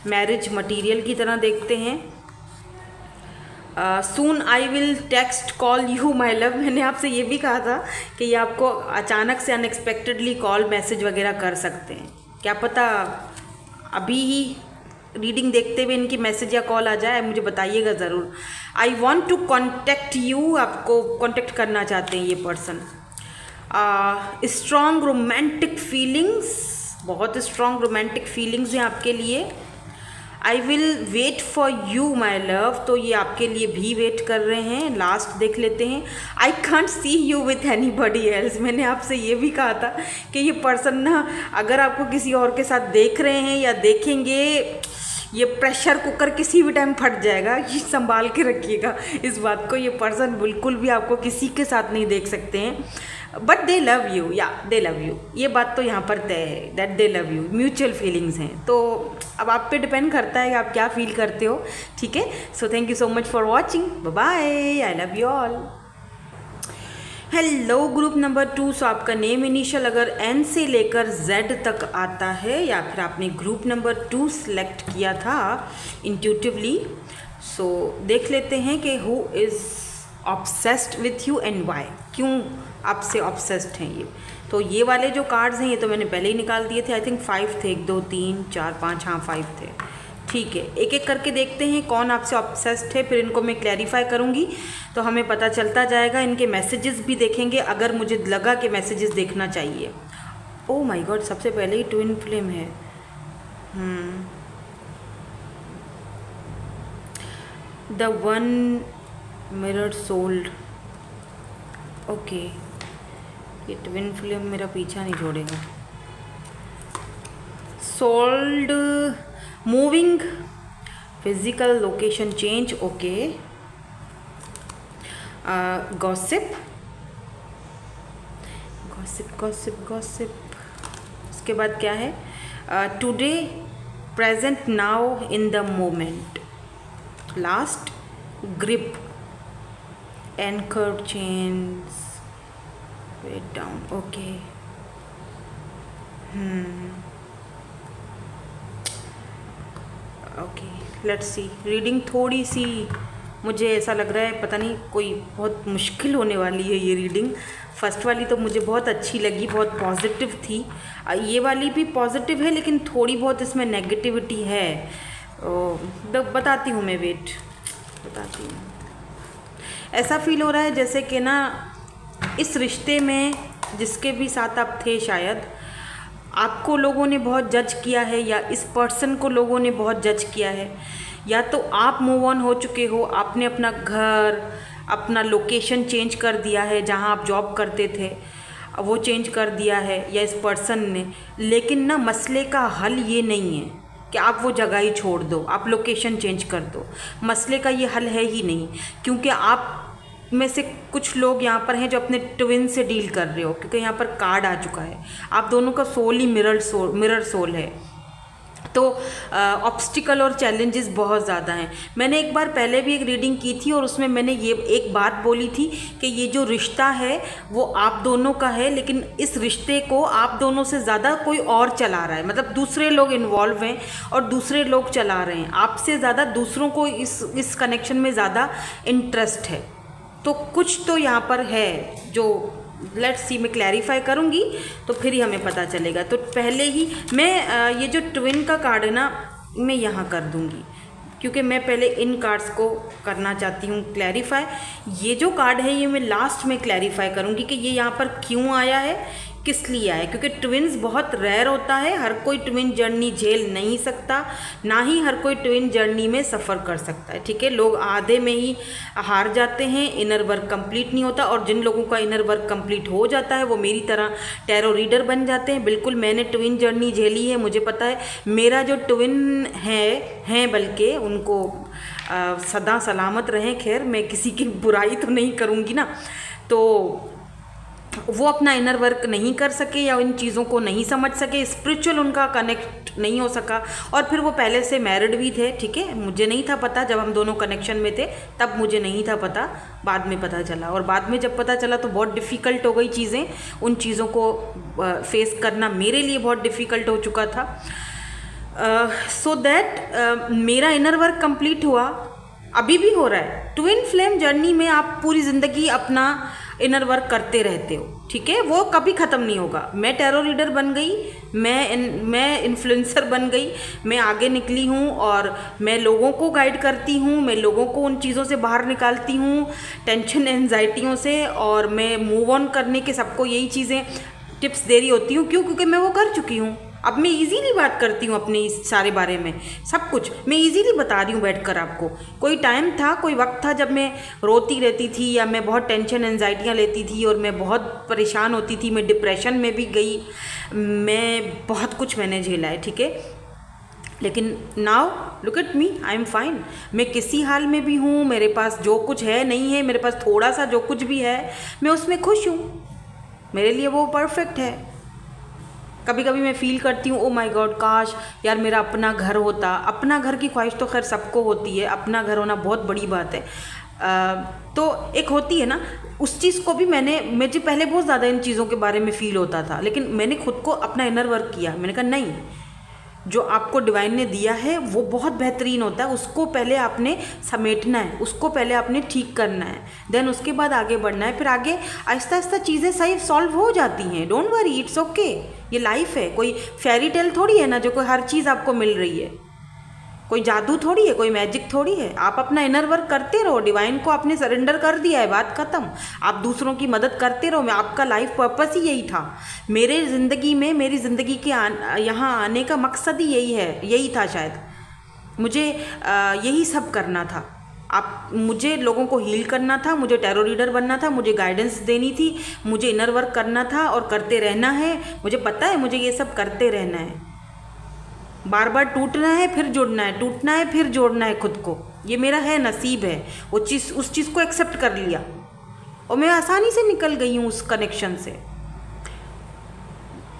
Speaker 1: मैरिज मटीरियल की तरह देखते हैं। Soon I will text call you my love, मैंने आपसे ये भी कहा था कि ये आपको अचानक से अनएक्सपेक्टेडली कॉल मैसेज वगैरह कर सकते हैं। क्या पता अभी ही रीडिंग देखते हुए इनकी मैसेज या कॉल आ जाए, मुझे बताइएगा ज़रूर। I want to contact you, आपको कॉन्टेक्ट करना चाहते हैं ये पर्सन। स्ट्रॉन्ग रोमांटिक फीलिंग्स, बहुत स्ट्रॉन्ग रोमांटिक फीलिंग्स हैं आपके लिए। I will wait for you my love, तो ये आपके लिए भी वेट कर रहे हैं। लास्ट देख लेते हैं। I can't see you with any buddy else, मैंने आपसे ये भी कहा था कि ये पर्सन ना अगर आपको किसी और के साथ देख रहे हैं या देखेंगे, ये प्रेशर कुकर किसी भी टाइम फट जाएगा, ये संभाल के रखिएगा इस बात को। ये पर्सन बिल्कुल भी आपको किसी के साथ नहीं देख सकते हैं, बट दे लव यू, या दे लव यू, ये बात तो यहाँ पर तय है that they love you, mutual feelings हैं। तो अब आप पे डिपेंड करता है कि आप क्या फील करते हो, ठीक है। So thank you so much for watching, bye bye, I love you all. Hello group number 2। सो आपका नेम इनिशियल अगर एन से लेकर जेड तक आता है या फिर आपने ग्रुप नंबर 2 सेलेक्ट किया था इंट्यूटिवली, सो देख लेते हैं कि who is obsessed with you and why, क्यों आपसे ऑब्सेस्ड हैं ये। तो ये वाले जो कार्ड्स हैं ये तो मैंने पहले ही निकाल दिए थे, आई थिंक 5 थे, 1 2 3 4 5, हाँ 5 थे, ठीक है। एक एक करके देखते हैं कौन आपसे ऑब्सेस्ड है, फिर इनको मैं क्लैरिफाई करूँगी तो हमें पता चलता जाएगा। इनके मैसेजेस भी देखेंगे अगर मुझे लगा कि मैसेजेस देखना चाहिए। ओह माय गॉड, सबसे पहले ही ट्विन फ्लेम है। The one mirror sold, okay, ये ट्विन फ्लेम मेरा पीछा नहीं छोड़ेगा। Sold, moving, physical location change, okay, gossip, gossip gossip gossip, उसके बाद क्या है, today, present, now, in the moment, last, grip, anchor, change, wait down, okay. Okay, let's see. Reading थोड़ी सी मुझे ऐसा लग रहा है पता नहीं कोई बहुत मुश्किल होने वाली है ये रीडिंग। फर्स्ट वाली तो मुझे बहुत अच्छी लगी, बहुत पॉजिटिव थी। ये वाली भी पॉजिटिव है लेकिन थोड़ी बहुत इसमें नेगेटिविटी है। बताती हूँ मैं, वेट बताती हूँ। ऐसा फील हो रहा है जैसे कि ना इस रिश्ते में जिसके भी साथ आप थे शायद आपको लोगों ने बहुत जज किया है या इस पर्सन को लोगों ने बहुत जज किया है, या तो आप मूव ऑन हो चुके हो, आपने अपना घर, अपना लोकेशन चेंज कर दिया है, जहां आप जॉब करते थे वो चेंज कर दिया है या इस पर्सन ने। लेकिन ना मसले का हल ये नहीं है कि आप वो जगह ही छोड़ दो, आप लोकेशन चेंज कर दो। मसले का ये हल है ही नहीं, क्योंकि आप में से कुछ लोग यहाँ पर हैं जो अपने ट्विन से डील कर रहे हो, क्योंकि यहाँ पर कार्ड आ चुका है। आप दोनों का सोल ही मिरर सोल है। तो ऑब्स्टिकल और चैलेंजेस बहुत ज़्यादा हैं। मैंने एक बार पहले भी एक रीडिंग की थी और उसमें मैंने ये एक बात बोली थी कि ये जो रिश्ता है वो आप दोनों का है, लेकिन इस रिश्ते को आप दोनों से ज़्यादा कोई और चला रहा है। मतलब दूसरे लोग इन्वॉल्व हैं और दूसरे लोग चला रहे हैं। आपसे ज़्यादा दूसरों को इस कनेक्शन में ज़्यादा इंटरेस्ट है। तो कुछ तो यहाँ पर है जो लेट्स सी मैं क्लैरिफाई करूँगी तो फिर ही हमें पता चलेगा। तो पहले ही मैं ये जो ट्विन का कार्ड है ना मैं यहाँ कर दूँगी, क्योंकि मैं पहले इन कार्ड्स को करना चाहती हूँ क्लैरिफाई। ये जो कार्ड है ये मैं लास्ट में क्लैरिफाई करूँगी कि ये यहाँ पर क्यों आया है, किस लिए आया है। क्योंकि ट्विन्स बहुत रेयर होता है, हर कोई ट्विन जर्नी झेल नहीं सकता, ना ही हर कोई ट्विन जर्नी में सफ़र कर सकता है। ठीक है, लोग आधे में ही हार जाते हैं, इनर वर्क कंप्लीट नहीं होता। और जिन लोगों का इनर वर्क कंप्लीट हो जाता है वो मेरी तरह टैरो रीडर बन जाते हैं। बिल्कुल मैंने ट्विन जर्नी झेली है, मुझे पता है। मेरा जो ट्विन हैं बल्कि उनको सदा सलामत रहें। खैर मैं किसी की बुराई तो नहीं करूँगी ना, तो वो अपना इनर वर्क नहीं कर सके या इन चीज़ों को नहीं समझ सके, स्पिरिचुअल उनका कनेक्ट नहीं हो सका। और फिर वो पहले से मैरिड भी थे। ठीक है, मुझे नहीं था पता जब हम दोनों कनेक्शन में थे, तब मुझे नहीं था पता, बाद में पता चला। और बाद में जब पता चला तो बहुत डिफ़िकल्ट हो गई चीज़ें, उन चीज़ों को फेस करना मेरे लिए बहुत डिफ़िकल्ट हो चुका था। सो दैट मेरा इनर वर्क कंप्लीट हुआ, अभी भी हो रहा है। ट्विन फ्लेम जर्नी में आप पूरी ज़िंदगी अपना इनर वर्क करते रहते हो। ठीक है, वो कभी ख़त्म नहीं होगा। मैं टैरो रीडर बन गई, मैं इन्फ्लुएंसर बन गई, मैं आगे निकली हूँ और मैं लोगों को गाइड करती हूँ, मैं लोगों को उन चीज़ों से बाहर निकालती हूँ, टेंशन एंजाइटियों से। और मैं मूव ऑन करने के सबको यही चीज़ें टिप्स दे रही होती हूँ। क्यों? क्योंकि मैं वो कर चुकी हूँ। अब मैं इजीली बात करती हूँ अपने इस सारे बारे में, सब कुछ मैं इजीली बता रही हूँ बैठकर आपको। कोई टाइम था, कोई वक्त था जब मैं रोती रहती थी या मैं बहुत टेंशन एंजाइटियाँ लेती थी और मैं बहुत परेशान होती थी, मैं डिप्रेशन में भी गई, मैं बहुत कुछ मैंने झेला है, ठीक है। लेकिन now look at me, I am fine. मैं किसी हाल में भी हूँ, मेरे पास जो कुछ है नहीं है, मेरे पास थोड़ा सा जो कुछ भी है मैं उसमें खुश हूँ, मेरे लिए वो परफेक्ट है। कभी कभी मैं फील करती हूँ ओ माय गॉड, काश यार मेरा अपना घर होता। अपना घर की ख्वाहिश तो खैर सबको होती है, अपना घर होना बहुत बड़ी बात है। तो एक होती है ना, उस चीज़ को भी मुझे पहले बहुत ज़्यादा इन चीज़ों के बारे में फ़ील होता था, लेकिन मैंने खुद को अपना इनर वर्क किया। मैंने कहा नहीं, जो आपको डिवाइन ने दिया है वो बहुत बेहतरीन होता है, उसको पहले आपने समेटना है, उसको पहले आपने ठीक करना है, देन उसके बाद आगे बढ़ना है। फिर आगे आहिस्ता आहिस्ता चीज़ें सही सॉल्व हो जाती हैं। Don't worry, it's okay. ये लाइफ है, कोई फेरी टेल थोड़ी है ना जो कोई हर चीज़ आपको मिल रही है, कोई जादू थोड़ी है, कोई मैजिक थोड़ी है। आप अपना इनर वर्क करते रहो, डिवाइन को आपने सरेंडर कर दिया है, बात खत्म। आप दूसरों की मदद करते रहो। आपका लाइफ पर्पस ही यही था। मेरे ज़िंदगी में, मेरी ज़िंदगी के यहाँ आने का मकसद ही यही था शायद। मुझे यही सब करना था। मुझे लोगों को हील करना था, मुझे टैरो रीडर बनना था, मुझे गाइडेंस देनी थी, मुझे इनर वर्क करना था और करते रहना है। मुझे पता है मुझे ये सब करते रहना है, बार बार टूटना है फिर जुड़ना है, टूटना है फिर जोड़ना है खुद को। ये मेरा है, नसीब है। उस चीज़ को एक्सेप्ट कर लिया और मैं आसानी से निकल गई हूँ उस कनेक्शन से।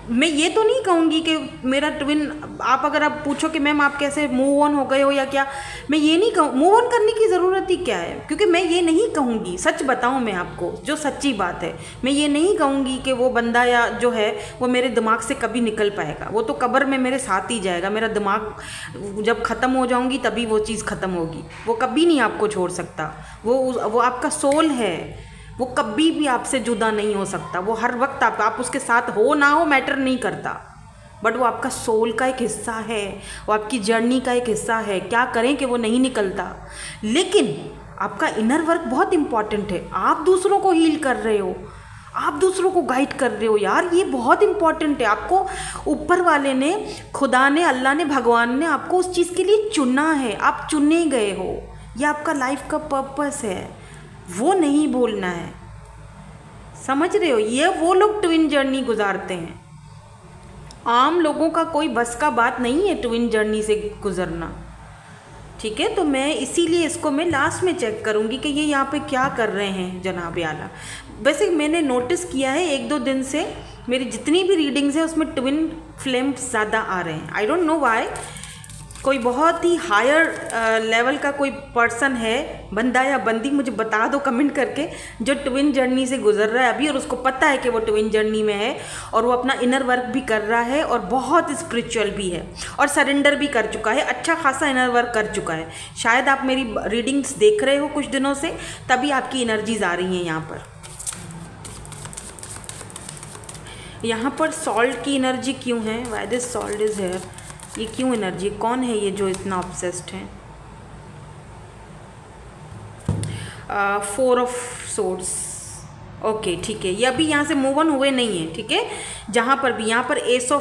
Speaker 1: मैं ये तो नहीं कहूँगी कि मेरा ट्विन, अगर आप पूछो कि मैम आप कैसे मूव ऑन हो गए हो या क्या, मैं ये नहीं कहूँ। मूव ऑन करने की ज़रूरत ही क्या है, क्योंकि मैं ये नहीं कहूँगी, सच बताऊँ मैं आपको जो सच्ची बात है, मैं ये नहीं कहूँगी कि वो बंदा या जो है वो मेरे दिमाग से कभी निकल पाएगा। वो तो कब्र में मेरे साथ ही जाएगा। मेरा दिमाग जब ख़त्म हो जाऊँगी तभी वो चीज़ ख़त्म होगी। वो कभी नहीं आपको छोड़ सकता। वो आपका सोल है, वो कभी भी आपसे जुदा नहीं हो सकता। वो हर वक्त आप उसके साथ हो ना हो मैटर नहीं करता, बट वो आपका सोल का एक हिस्सा है, वो आपकी जर्नी का एक हिस्सा है। क्या करें कि वो नहीं निकलता। लेकिन आपका इनर वर्क बहुत इंपॉर्टेंट है। आप दूसरों को हील कर रहे हो, आप दूसरों को गाइड कर रहे हो, यार ये बहुत इंपॉर्टेंट है। आपको ऊपर वाले ने, खुदा ने, अल्लाह ने, भगवान ने आपको उस चीज़ के लिए चुना है। आप चुने गए हो, ये आपका लाइफ का पर्पस है, वो नहीं भूलना है। समझ रहे हो? ये वो लोग ट्विन जर्नी गुजारते हैं। आम लोगों का कोई बस का बात नहीं है ट्विन जर्नी से गुजरना, ठीक है। तो मैं इसीलिए इसको मैं लास्ट में चेक करूँगी कि ये यहाँ पे क्या कर रहे हैं जनाब आला। वैसे मैंने नोटिस किया है 1-2 दिन से मेरी जितनी भी रीडिंग्स है उसमें ट्विन फ्लेम्स ज़्यादा आ रहे हैं। I don't know why. कोई बहुत ही हायर लेवल का कोई पर्सन है, बंदा या बंदी, मुझे बता दो कमेंट करके, जो ट्विन जर्नी से गुजर रहा है अभी और उसको पता है कि वो ट्विन जर्नी में है और वो अपना इनर वर्क भी कर रहा है और बहुत स्पिरिचुअल भी है और सरेंडर भी कर चुका है, अच्छा खासा इनर वर्क कर चुका है। शायद आप मेरी रीडिंग्स देख रहे हो कुछ दिनों से, तभी आपकी एनर्जीज आ रही हैं यहाँ पर सॉल्ट की एनर्जी क्यों है? Why this salt is here? ये क्यों एनर्जी? कौन है ये जो इतना ऑब्सेस्ड है? 4 ऑफ सोर्ड्स। ओके ठीक है, ये अभी यहाँ से मूव ऑन हुए नहीं है, ठीक है। जहाँ पर भी, यहाँ पर एस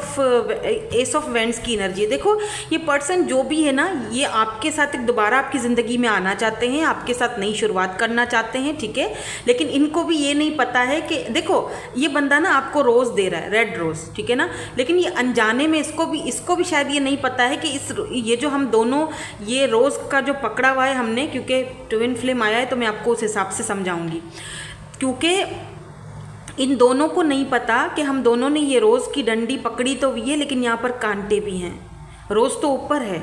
Speaker 1: ऑफ वेंड्स की एनर्जी है। देखो ये पर्सन जो भी है ना, ये आपके साथ एक दोबारा आपकी ज़िंदगी में आना चाहते हैं, आपके साथ नई शुरुआत करना चाहते हैं, ठीक है। लेकिन इनको भी ये नहीं पता है कि देखो ये बंदा ना आपको रोज़ दे रहा है, रेड रोज़, ठीक है ना। लेकिन ये अनजाने में इसको भी शायद ये नहीं पता है कि ये जो हम दोनों ये रोज़ का जो पकड़ा हुआ है हमने, क्योंकि ट्विन फ्लेम आया है तो मैं आपको उस हिसाब से समझाऊंगी। क्योंकि इन दोनों को नहीं पता कि हम दोनों ने ये रोज़ की डंडी पकड़ी तो हुई है, लेकिन यहाँ पर कांटे भी हैं। रोज़ तो ऊपर है,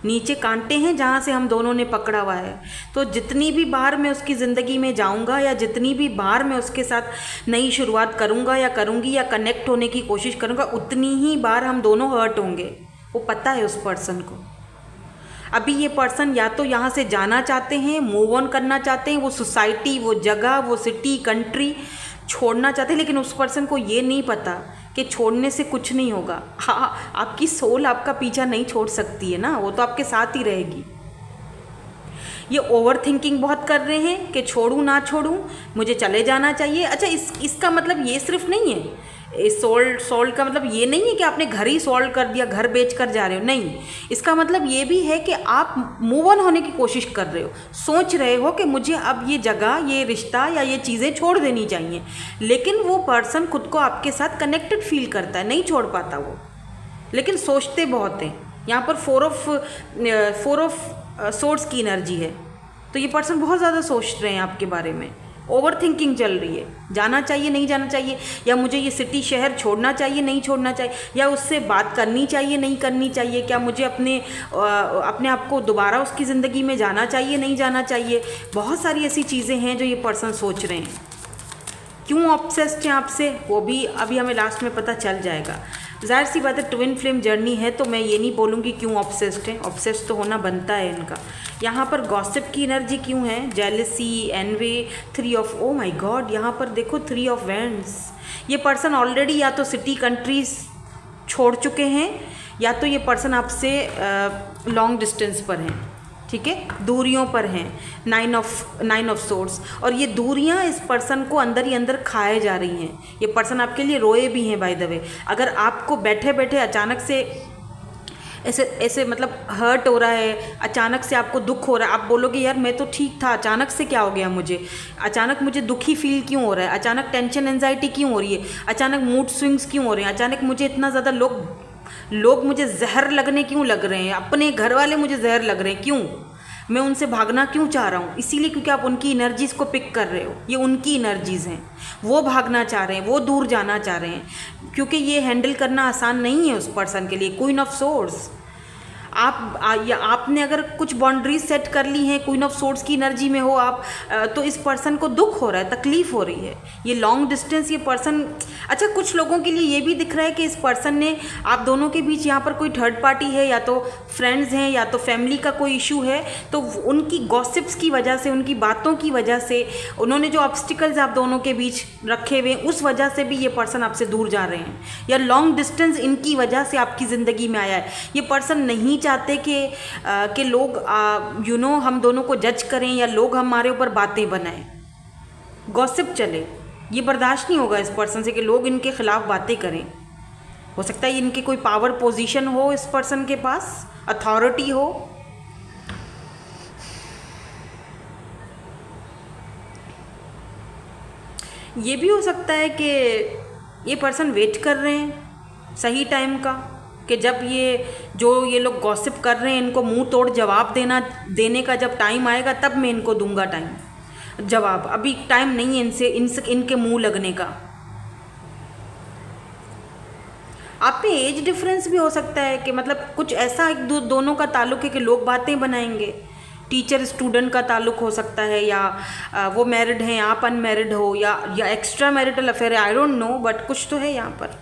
Speaker 1: नीचे कांटे हैं जहाँ से हम दोनों ने पकड़ा हुआ है। तो जितनी भी बार मैं उसकी ज़िंदगी में जाऊँगा या जितनी भी बार मैं उसके साथ नई शुरुआत करूँगा या करूँगी या कनेक्ट होने की कोशिश करूँगा, उतनी ही बार हम दोनों हर्ट होंगे। वो पता है उस पर्सन को। अभी ये पर्सन या तो यहाँ से जाना चाहते हैं, मूव ऑन करना चाहते हैं, वो सोसाइटी, वो जगह, वो सिटी, कंट्री छोड़ना चाहते हैं, लेकिन उस पर्सन को ये नहीं पता कि छोड़ने से कुछ नहीं होगा। हाँ, आपकी सोल आपका पीछा नहीं छोड़ सकती है ना, वो तो आपके साथ ही रहेगी। ये ओवर थिंकिंग बहुत कर रहे हैं कि छोड़ूं ना छोड़ूं, मुझे चले जाना चाहिए। अच्छा इसका मतलब ये सिर्फ नहीं है, सोल्ड का मतलब ये नहीं है कि आपने घर ही सोल्ड कर दिया, घर बेच कर जा रहे हो, नहीं। इसका मतलब ये भी है कि आप मूव ऑन होने की कोशिश कर रहे हो, सोच रहे हो कि मुझे अब ये जगह, ये रिश्ता या ये चीज़ें छोड़ देनी चाहिए, लेकिन वो पर्सन खुद को आपके साथ कनेक्टेड फील करता है, नहीं छोड़ पाता वो, लेकिन सोचते बहुत हैं। यहाँ पर फोर ऑफ सोर्स की एनर्जी है, तो ये पर्सन बहुत ज़्यादा सोच रहे हैं आपके बारे में, ओवर थिंकिंग चल रही है, जाना चाहिए नहीं जाना चाहिए, या मुझे ये सिटी शहर छोड़ना चाहिए नहीं छोड़ना चाहिए, या उससे बात करनी चाहिए नहीं करनी चाहिए, क्या मुझे अपने आप को दोबारा उसकी ज़िंदगी में जाना चाहिए नहीं जाना चाहिए। बहुत सारी ऐसी चीज़ें हैं जो ये पर्सन सोच रहे हैं। क्यों ऑब्सेस्ड हैं आपसे, वो भी अभी हमें लास्ट में पता चल जाएगा। ज़ाहिर सी बात है, ट्विन फ्लेम जर्नी है, तो मैं ये नहीं बोलूँगी क्यों ऑब्सेस्ड है, ऑब्सेस्ड तो होना बनता है इनका। यहाँ पर गॉसिप की एनर्जी क्यों है, jealousy, envy, 3 of, oh my God, यहाँ पर देखो 3 ऑफ वैंड्स। ये पर्सन ऑलरेडी या तो सिटी कंट्रीज छोड़ चुके हैं, या तो ये पर्सन आपसे लॉन्ग डिस्टेंस पर हैं, ठीक है, दूरियों पर हैं। 9 ऑफ सोर्ड्स, और ये दूरियां इस पर्सन को अंदर ही अंदर खाए जा रही हैं। ये पर्सन आपके लिए रोए भी हैं बाय द वे। अगर आपको बैठे बैठे अचानक से ऐसे मतलब हर्ट हो रहा है, अचानक से आपको दुख हो रहा है, आप बोलोगे यार मैं तो ठीक था, अचानक से क्या हो गया मुझे, अचानक मुझे दुखी फील क्यों हो रहा है, अचानक टेंशन एंजाइटी क्यों हो रही है, अचानक मूड स्विंग्स क्यों हो रहे हैं, अचानक मुझे इतना ज़्यादा लोग मुझे जहर लगने क्यों लग रहे हैं, अपने घर वाले मुझे जहर लग रहे हैं, क्यों, मैं उनसे भागना क्यों चाह रहा हूँ, इसीलिए क्योंकि आप उनकी एनर्जीज़ को पिक कर रहे हो। ये उनकी एनर्जीज़ हैं, वो भागना चाह रहे हैं, वो दूर जाना चाह रहे हैं, क्योंकि ये हैंडल करना आसान नहीं है उस पर्सन के लिए। क्वीन ऑफ सोर्ड्स, आपने अगर कुछ बाउंड्रीज सेट कर ली हैं, क्वीन ऑफ सोर्ड्स की एनर्जी में हो आप, तो इस पर्सन को दुख हो रहा है, तकलीफ हो रही है। ये लॉन्ग डिस्टेंस, ये पर्सन, अच्छा कुछ लोगों के लिए ये भी दिख रहा है कि इस पर्सन ने, आप दोनों के बीच यहाँ पर कोई थर्ड पार्टी है, या तो फ्रेंड्स हैं या तो फैमिली का कोई इशू है, तो उनकी गॉसिप्स की वजह से, उनकी बातों की वजह से, उन्होंने जो ऑब्स्टिकल्स आप दोनों के बीच रखे हुए, उस वजह से भी ये पर्सन आपसे दूर जा रहे हैं, या लॉन्ग डिस्टेंस इनकी वजह से आपकी ज़िंदगी में आया है। ये पर्सन नहीं चाहते कि लोग हम दोनों को जज करें, या लोग हमारे ऊपर बातें बनाएं, गॉसिप चले। ये बर्दाश्त नहीं होगा इस पर्सन से कि लोग इनके खिलाफ बातें करें। हो सकता है इनके कोई पावर पोजीशन हो, इस पर्सन के पास अथॉरिटी हो। ये भी हो सकता है कि ये पर्सन वेट कर रहे हैं सही टाइम का, कि जब ये लोग गॉसिप कर रहे हैं, इनको मुंह तोड़ जवाब देने का जब टाइम आएगा, तब मैं इनको दूंगा जवाब। अभी टाइम नहीं है इनके मुंह लगने का। आप में एज डिफरेंस भी हो सकता है कि मतलब कुछ ऐसा दोनों का ताल्लुक है कि लोग बातें बनाएंगे। टीचर स्टूडेंट का ताल्लुक हो सकता है, या वो मैरिड हैं, आप अनमैरिड हो, या एक्स्ट्रा मैरिटल अफेयर है, आई डोंट नो, बट कुछ तो है यहाँ पर।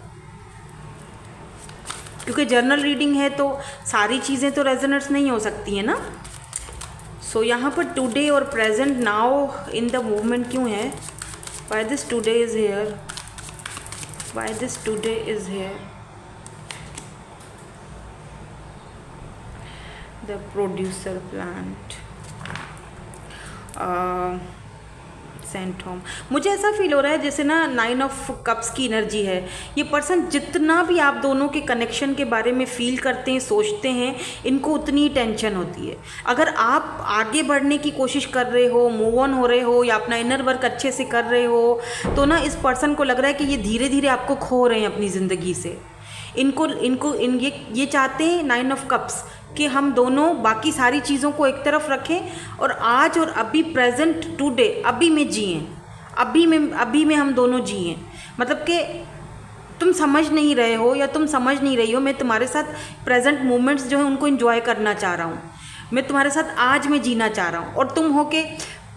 Speaker 1: क्योंकि जर्नल रीडिंग है तो सारी चीज़ें तो रेजोनेट्स नहीं हो सकती हैं ना। सो यहाँ पर टुडे और present now in the movement क्यों है, why this today is here, why this today is here, the producer plant, sent home. मुझे ऐसा फील हो रहा है जैसे ना 9 ऑफ कप्स की एनर्जी है। ये पर्सन जितना भी आप दोनों के कनेक्शन के बारे में फील करते हैं, सोचते हैं, इनको उतनी टेंशन होती है। अगर आप आगे बढ़ने की कोशिश कर रहे हो, मूव ऑन हो रहे हो, या अपना इनर वर्क अच्छे से कर रहे हो, तो ना इस पर्सन को लग रहा है कि ये धीरे धीरे आपको खो रहे हैं अपनी ज़िंदगी से। ये चाहते हैं 9 ऑफ कप्स कि हम दोनों बाकी सारी चीज़ों को एक तरफ रखें और आज और अभी प्रेजेंट टुडे अभी में जिएं, अभी में हम दोनों जिएं। मतलब कि तुम समझ नहीं रहे हो या तुम समझ नहीं रही हो, मैं तुम्हारे साथ प्रेजेंट मोमेंट्स जो है उनको एंजॉय करना चाह रहा हूँ, मैं तुम्हारे साथ आज में जीना चाह रहा हूँ, और तुम हो के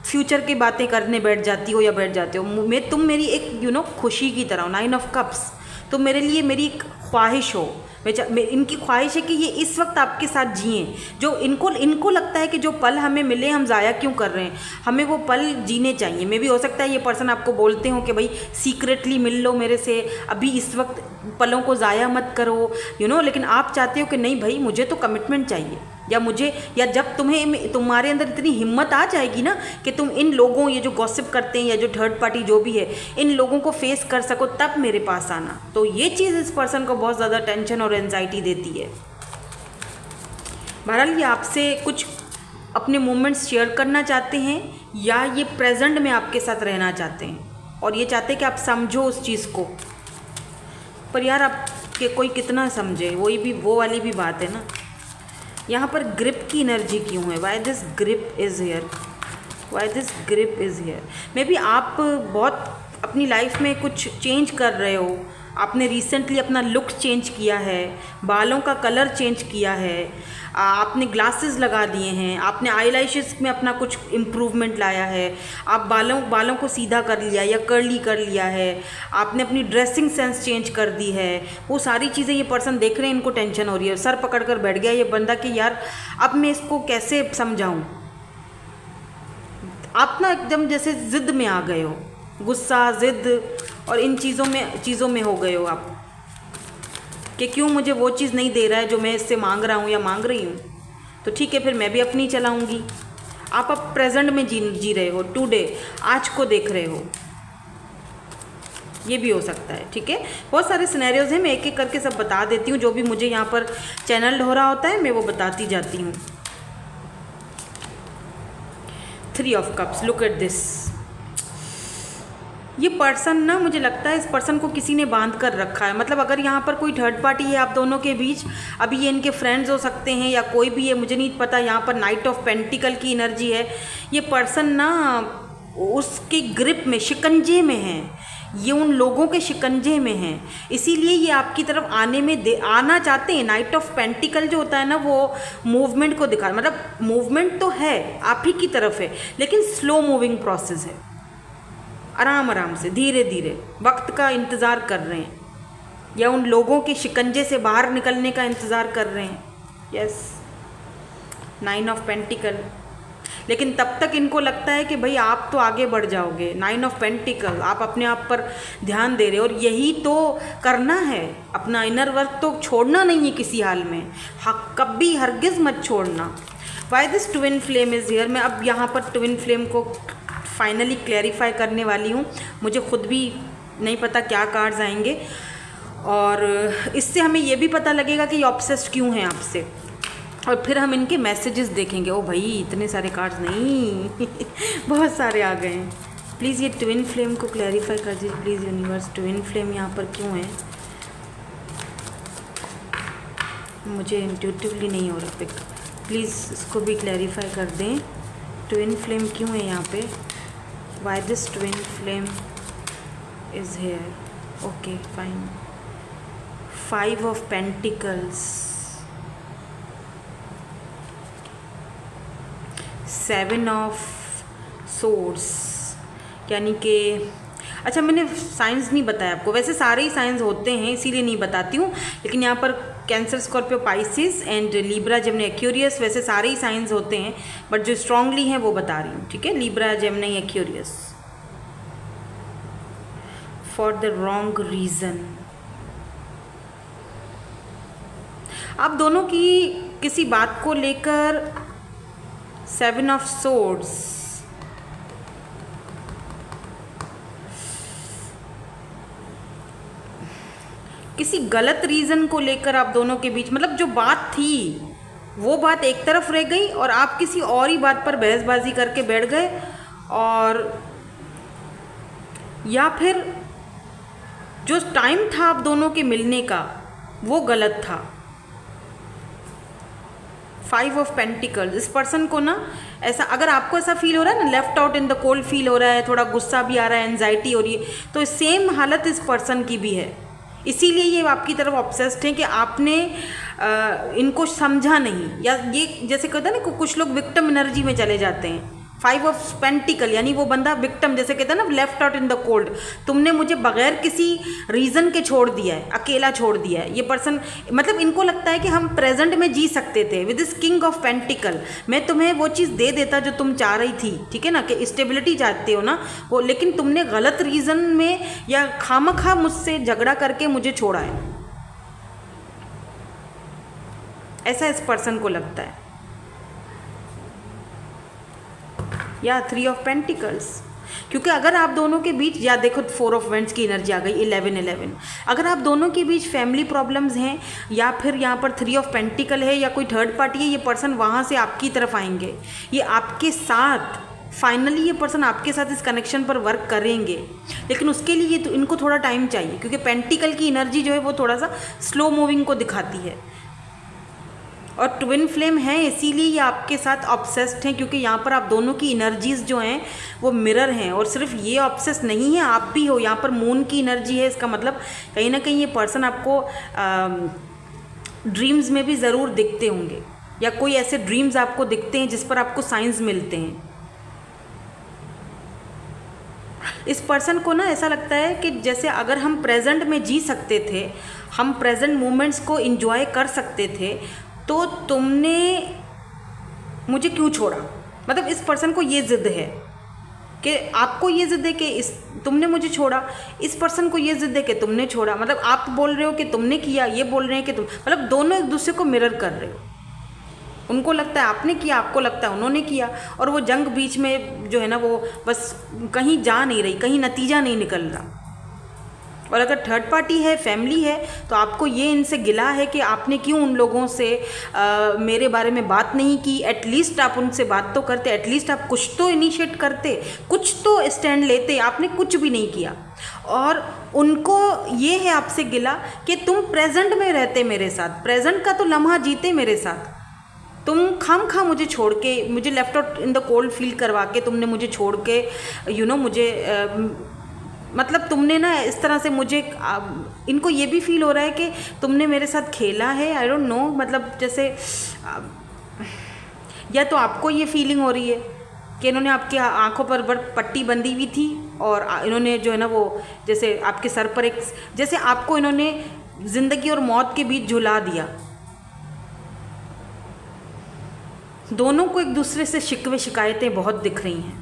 Speaker 1: फ्यूचर की बातें करने बैठ जाती हो या बैठ जाते हो। तुम मेरी एक खुशी की तरह हो। 9 ऑफ कप्स तो मेरे लिए मेरी ख्वाहिश हो, इनकी ख्वाहिश है कि ये इस वक्त आपके साथ जिएं। जो इनको लगता है कि जो पल हमें मिले हम ज़ाया क्यों कर रहे हैं, हमें वो पल जीने चाहिए। मे भी हो सकता है ये पर्सन आपको बोलते हो कि भाई सीक्रेटली मिल लो मेरे से, अभी इस वक्त पलों को ज़ाया मत करो, लेकिन आप चाहते हो कि नहीं भाई मुझे तो कमिटमेंट चाहिए, या जब तुम्हारे अंदर इतनी हिम्मत आ जाएगी ना कि तुम इन लोगों, ये जो गॉसिप करते हैं या जो थर्ड पार्टी जो भी है, इन लोगों को फेस कर सको, तब मेरे पास आना। तो ये चीज़ इस पर्सन को बहुत ज़्यादा टेंशन और एंजाइटी देती है। बहरहाल ये आपसे कुछ अपने मोमेंट्स शेयर करना चाहते हैं, या ये प्रेजेंट में आपके साथ रहना चाहते हैं और ये चाहते हैं कि आप समझो उस चीज़ को। पर यार आपके कोई कितना समझे, वो वाली भी बात है ना। यहाँ पर ग्रिप की एनर्जी क्यों है? Why this grip is here, why this grip is here. May be आप बहुत अपनी लाइफ में कुछ चेंज कर रहे हो, आपने रिसेंटली अपना लुक चेंज किया है, बालों का कलर चेंज किया है, आपने ग्लासेस लगा दिए हैं, आपने आईलैशेस में अपना कुछ इम्प्रूवमेंट लाया है, आप बालों को सीधा कर लिया या कर्ली कर लिया है, आपने अपनी ड्रेसिंग सेंस चेंज कर दी है। वो सारी चीज़ें ये पर्सन देख रहे हैं, इनको टेंशन हो रही है, सर पकड़ कर बैठ गया ये बंदा कि यार अब मैं इसको कैसे समझाऊँ। आप ना एकदम जैसे ज़िद में आ गए हो, गुस्सा, ज़िद और इन चीज़ों में हो गए हो आप कि क्यों मुझे वो चीज़ नहीं दे रहा है जो मैं इससे मांग रहा हूँ या मांग रही हूँ। तो ठीक है, फिर मैं भी अपनी चलाऊँगी। आप अब प्रेजेंट में जी रहे हो, टुडे, आज को देख रहे हो, ये भी हो सकता है। ठीक है, बहुत सारे सिनेरियोज हैं, मैं एक एक करके सब बता देती हूँ। जो भी मुझे यहाँ पर चैनल हो रहा होता है मैं वो बताती जाती हूँ। 3 of cups, look at this. ये पर्सन ना, मुझे लगता है इस पर्सन को किसी ने बांध कर रखा है। मतलब अगर यहाँ पर कोई थर्ड पार्टी है आप दोनों के बीच, अभी ये इनके फ्रेंड्स हो सकते हैं या कोई भी है, मुझे नहीं पता। यहाँ पर नाइट ऑफ पेंटिकल की एनर्जी है। ये पर्सन ना उसके ग्रिप में, शिकंजे में है, ये उन लोगों के शिकंजे में है, इसीलिए ये आपकी तरफ आना चाहते हैं। नाइट ऑफ पेंटिकल जो होता है ना, वो मूवमेंट को दिखा, मतलब मूवमेंट तो है आप ही की तरफ है, लेकिन स्लो मूविंग प्रोसेस है। आराम आराम से, धीरे धीरे वक्त का इंतज़ार कर रहे हैं, या उन लोगों के शिकंजे से बाहर निकलने का इंतज़ार कर रहे हैं। Yes, 9 of pentacle. लेकिन तब तक इनको लगता है कि भाई आप तो आगे बढ़ जाओगे। 9 ऑफ पेंटिकल, आप अपने आप पर ध्यान दे रहे हो और यही तो करना है। अपना इनर वर्क तो छोड़ना नहीं है किसी हाल में, कभी हरगिज़ मत छोड़ना। Why this twin flame is here. मैं अब यहाँ पर ट्विन फ्लेम को फाइनली क्लैरिफाई करने वाली हूँ। मुझे खुद भी नहीं पता क्या कार्ड्स आएंगे, और इससे हमें ये भी पता लगेगा कि ये ऑब्सेस्ड क्यों हैं आपसे, और फिर हम इनके मैसेजेस देखेंगे। ओ भाई, इतने सारे कार्ड्स नहीं बहुत सारे आ गए हैं। प्लीज़ ये ट्विन फ्लेम को क्लैरिफाई कर दीजिए प्लीज़ यूनिवर्स। ट्विन फ्लेम यहाँ पर क्यों है, मुझे इंट्यूटिवली नहीं हो रहा पिक। प्लीज़ इसको भी क्लैरिफाई कर दें। ट्विन फ्लेम क्यों है यहाँ पे? Why this twin flame is here? Okay fine. 5 of pentacles, 7 of swords, यानी कि अच्छा मैंने साइंस नहीं बताया आपको, वैसे सारे ही साइंस होते हैं इसीलिए नहीं बताती हूँ, लेकिन यहाँ पर cancer, Scorpio, Pisces and Libra, Gemini, Aquarius, वैसे सारे ही साइंस होते हैं, बट जो स्ट्रांगली हैं वो बता रही हूँ। ठीक है, Libra, Gemini, Aquarius. For the wrong reason, आप दोनों की किसी बात को लेकर 7 ऑफ सोर्ड्स, किसी गलत रीज़न को लेकर आप दोनों के बीच, मतलब जो बात थी वो बात एक तरफ रह गई और आप किसी और ही बात पर बहसबाजी करके बैठ गए, और या फिर जो टाइम था आप दोनों के मिलने का वो गलत था। 5 ऑफ पेंटिकल्स, इस पर्सन को ना ऐसा, अगर आपको ऐसा फील हो रहा है ना, left out in the cold feel हो रहा है, थोड़ा गुस्सा भी आ रहा है, एंजाइटी हो रही है, तो सेम हालत इस पर्सन की भी है। इसीलिए ये आपकी तरफ ऑब्सेस्ड हैं कि आपने इनको समझा नहीं, या ये जैसे कहते हैं ना कुछ लोग विक्टिम एनर्जी में चले जाते हैं, फाइव ऑफ पेंटिकल यानी वो बंदा विक्टिम, जैसे कहते हैं ना left out in the cold, तुमने मुझे बगैर किसी रीज़न के छोड़ दिया है, अकेला छोड़ दिया है। ये पर्सन मतलब इनको लगता है कि हम प्रेजेंट में जी सकते थे with this king of pentacle, मैं तुम्हें वो चीज़ दे देता जो तुम चाह रही थी, ठीक है ना, कि स्टेबिलिटी चाहते हो ना वो, लेकिन तुमने गलत रीज़न में या खामखा मुझसे झगड़ा करके मुझे छोड़ा है, ऐसा इस पर्सन को लगता है। या थ्री ऑफ पेंटिकल्स, क्योंकि अगर आप दोनों के बीच, या देखो फोर ऑफ वेंट्स की एनर्जी आ गई 11-11, अगर आप दोनों के बीच फैमिली प्रॉब्लम्स हैं या फिर यहाँ पर थ्री ऑफ पेंटिकल है या कोई थर्ड पार्टी है, ये पर्सन वहाँ से आपकी तरफ आएंगे, ये आपके साथ फाइनली ये पर्सन आपके साथ इस कनेक्शन पर वर्क करेंगे, लेकिन उसके लिए तो इनको थोड़ा टाइम चाहिए, क्योंकि पेंटिकल की एनर्जी जो है वो थोड़ा सा स्लो मूविंग को दिखाती है। और ट्विन फ्लेम है, इसीलिए ये आपके साथ ऑब्सेस्ड हैं, क्योंकि यहाँ पर आप दोनों की एनर्जीज़ जो हैं वो मिरर हैं। और सिर्फ ये ऑब्सेस नहीं है, आप भी हो, यहाँ पर मून की एनर्जी है, इसका मतलब कहीं ना कहीं ये पर्सन आपको ड्रीम्स में भी ज़रूर दिखते होंगे, या कोई ऐसे ड्रीम्स आपको दिखते हैं जिस पर आपको साइंस मिलते हैं। इस पर्सन को ना ऐसा लगता है कि जैसे अगर हम प्रेजेंट में जी सकते थे, हम प्रेजेंट मोमेंट्स को एंजॉय कर सकते थे, तो तुमने मुझे क्यों छोड़ा। मतलब इस पर्सन को ये ज़िद है कि आपको ये ज़िद है कि तुमने मुझे छोड़ा, इस पर्सन को ये ज़िद है कि तुमने छोड़ा। मतलब आप बोल रहे हो कि तुमने किया, ये बोल रहे हैं कि तुम, मतलब दोनों एक दूसरे को मिरर कर रहे हो। उनको लगता है आपने किया, आपको लगता है उन्होंने किया, और वो जंग बीच में जो है ना वो बस कहीं जा नहीं रही, कहीं नतीजा नहीं निकल रहा। और अगर थर्ड पार्टी है, फैमिली है, तो आपको ये इनसे गिला है कि आपने क्यों उन लोगों से मेरे बारे में बात नहीं की। एटलीस्ट आप उनसे बात तो करते, एटलीस्ट आप कुछ तो इनिशिएट करते, कुछ तो स्टैंड लेते, आपने कुछ भी नहीं किया। और उनको ये है आपसे गिला कि तुम प्रेजेंट में रहते मेरे साथ, प्रेजेंट का तो लम्हा जीते मेरे साथ, तुम खाम मुझे छोड़ के, मुझे left out in the cold feel करवा के तुमने मुझे छोड़ के मुझे मतलब तुमने ना इस तरह से मुझे, इनको ये भी फील हो रहा है कि तुमने मेरे साथ खेला है। आई डोंट नो, मतलब जैसे या तो आपको ये फीलिंग हो रही है कि इन्होंने आपकी आंखों पर पट्टी बंधी हुई थी और इन्होंने जो है ना वो जैसे आपके सर पर एक, जैसे आपको इन्होंने ज़िंदगी और मौत के बीच झुला दिया। दोनों को एक दूसरे से शिकवे शिकायतें बहुत दिख रही हैं,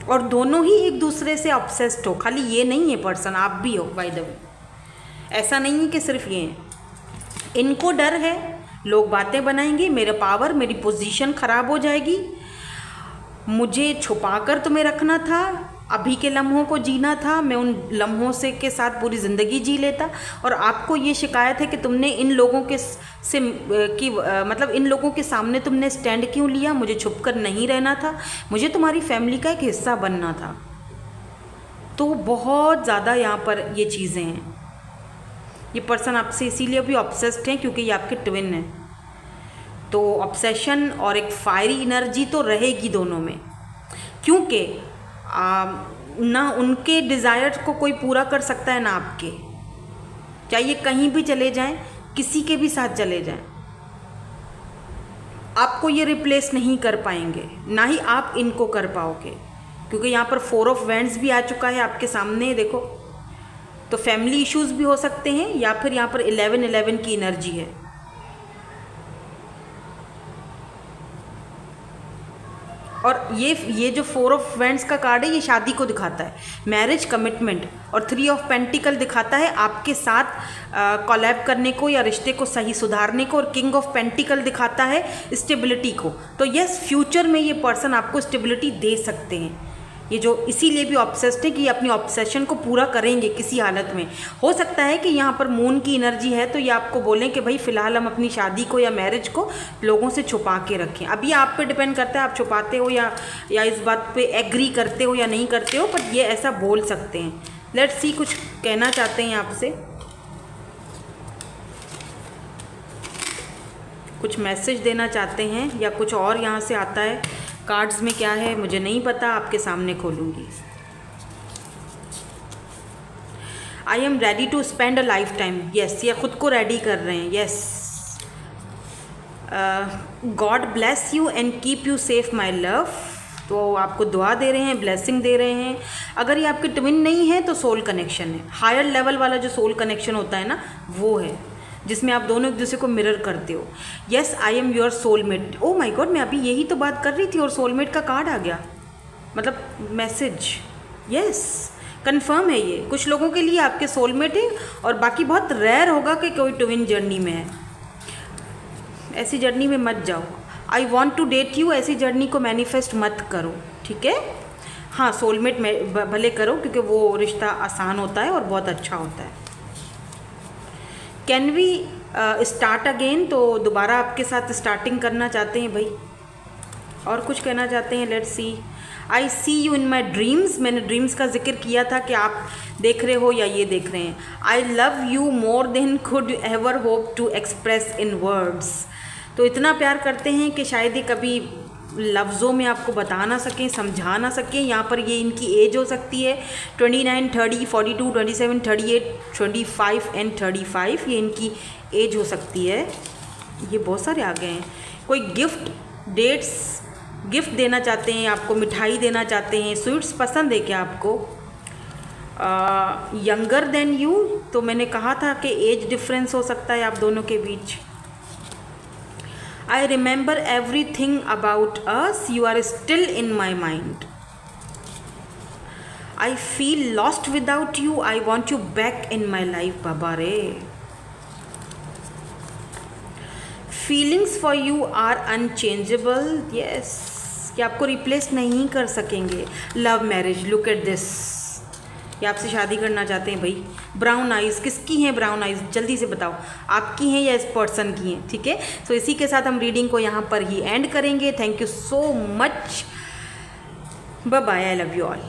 Speaker 1: और दोनों ही एक दूसरे से ऑब्सेस्ड हो। खाली ये नहीं है पर्सन, आप भी हो बाय द वे, ऐसा नहीं है कि सिर्फ ये हैं। इनको डर है लोग बातें बनाएंगे, मेरा पावर, मेरी पोजीशन ख़राब हो जाएगी, मुझे छुपाकर तुम्हें रखना था, अभी के लम्हों को जीना था, मैं उन लम्हों से के साथ पूरी ज़िंदगी जी लेता। और आपको ये शिकायत है कि तुमने इन लोगों के से मतलब इन लोगों के सामने तुमने स्टैंड क्यों लिया, मुझे छुप कर नहीं रहना था, मुझे तुम्हारी फैमिली का एक हिस्सा बनना था। तो बहुत ज़्यादा यहाँ पर ये चीज़ें हैं। ये पर्सन आपसे इसीलिए भी ऑब्सेस्ड हैं क्योंकि ये आपके ट्विन हैं। तो ऑब्सेशन और एक फायरी एनर्जी तो रहेगी दोनों में, क्योंकि ना उनके डिज़ायर्स को कोई पूरा कर सकता है ना आपके, चाहे कहीं भी चले जाएं, किसी के भी साथ चले जाएं, आपको ये रिप्लेस नहीं कर पाएंगे, ना ही आप इनको कर पाओगे, क्योंकि यहाँ पर 4 ऑफ वैंड्स भी आ चुका है आपके सामने, देखो। तो फैमिली इश्यूज़ भी हो सकते हैं, या फिर यहाँ पर 11-11 की एनर्जी है। और ये जो 4 ऑफ वैंड्स का कार्ड है, ये शादी को दिखाता है, मैरिज, कमिटमेंट। और 3 ऑफ पेंटिकल दिखाता है आपके साथ कोलैब करने को या रिश्ते को सही सुधारने को। और किंग ऑफ पेंटिकल दिखाता है स्टेबिलिटी को। तो यस, फ्यूचर में ये पर्सन आपको स्टेबिलिटी दे सकते हैं। ये जो इसीलिए भी ऑब्सेस्ड है कि ये अपनी ऑब्सेशन को पूरा करेंगे किसी हालत में। हो सकता है कि यहाँ पर मून की एनर्जी है, तो ये आपको बोलें कि भाई फ़िलहाल हम अपनी शादी को या मैरिज को लोगों से छुपा के रखें। अब ये आप पे डिपेंड करता है, आप छुपाते हो या इस बात पे एग्री करते हो या नहीं करते हो, पर ये ऐसा बोल सकते हैं। लेट्स सी, कुछ कहना चाहते हैं आपसे, कुछ मैसेज देना चाहते हैं, या कुछ और यहाँ से आता है। कार्ड्स में क्या है मुझे नहीं पता, आपके सामने खोलूँगी। I am ready to spend a lifetime. Yes, ये खुद को रेडी कर रहे हैं। Yes, god bless you and keep you safe my love. तो आपको दुआ दे रहे हैं, ब्लेसिंग दे रहे हैं। अगर ये आपके ट्विन नहीं है तो सोल कनेक्शन है, हायर लेवल वाला जो सोल कनेक्शन होता है ना, वो है, जिसमें आप दोनों एक दूसरे को मिरर करते हो। Yes, I am your soulmate. Oh my God, मैं अभी यही तो बात कर रही थी और सोलमेट का कार्ड आ गया, मतलब मैसेज। यस, कंफर्म है ये। कुछ लोगों के लिए आपके सोलमेट है और बाकी बहुत रेयर होगा कि कोई ट्विन जर्नी में है। ऐसी जर्नी में मत जाओ। I want to date you, ऐसी जर्नी को मैनिफेस्ट मत करो, ठीक है। हाँ, सोलमेट में भले करो, क्योंकि वो रिश्ता आसान होता है और बहुत अच्छा होता है। कैन वी स्टार्ट अगेन, तो दोबारा आपके साथ स्टार्टिंग करना चाहते हैं भाई, और कुछ कहना चाहते हैं। Let's see. I see you in my dreams, मैंने ड्रीम्स का जिक्र किया था कि आप देख रहे हो या ये देख रहे हैं। I love you more than could ever hope to express in words, तो इतना प्यार करते हैं कि शायद ही कभी लफ्ज़ों में आपको बता ना सकें, समझा ना सकें। यहाँ पर ये इनकी एज हो सकती है 29, 30, 42, 27, 38, 25 एंड 35, ये इनकी एज हो सकती है। ये बहुत सारे आ गए हैं। कोई गिफ्ट, डेट्स, गिफ्ट देना चाहते हैं आपको, मिठाई देना चाहते हैं, स्वीट्स पसंद है क्या आपको। यंगर देन यू, तो मैंने कहा था कि एज डिफरेंस हो सकता है आप दोनों के बीच। I remember everything about us, you are still in my mind. I feel lost without you, I want you back in my life. बाबा रे, feelings for you are unchangeable. Yes, कि आपको रिप्लेस नहीं कर सकेंगे। Love marriage, look at this, ये आपसे शादी करना चाहते हैं भाई। ब्राउन आइज़, किसकी हैं ब्राउन आइज़, जल्दी से बताओ, आपकी हैं या इस पर्सन की हैं, ठीक है। तो इसी के साथ हम रीडिंग को यहाँ पर ही एंड करेंगे। Thank you so much, bye bye, I love you all.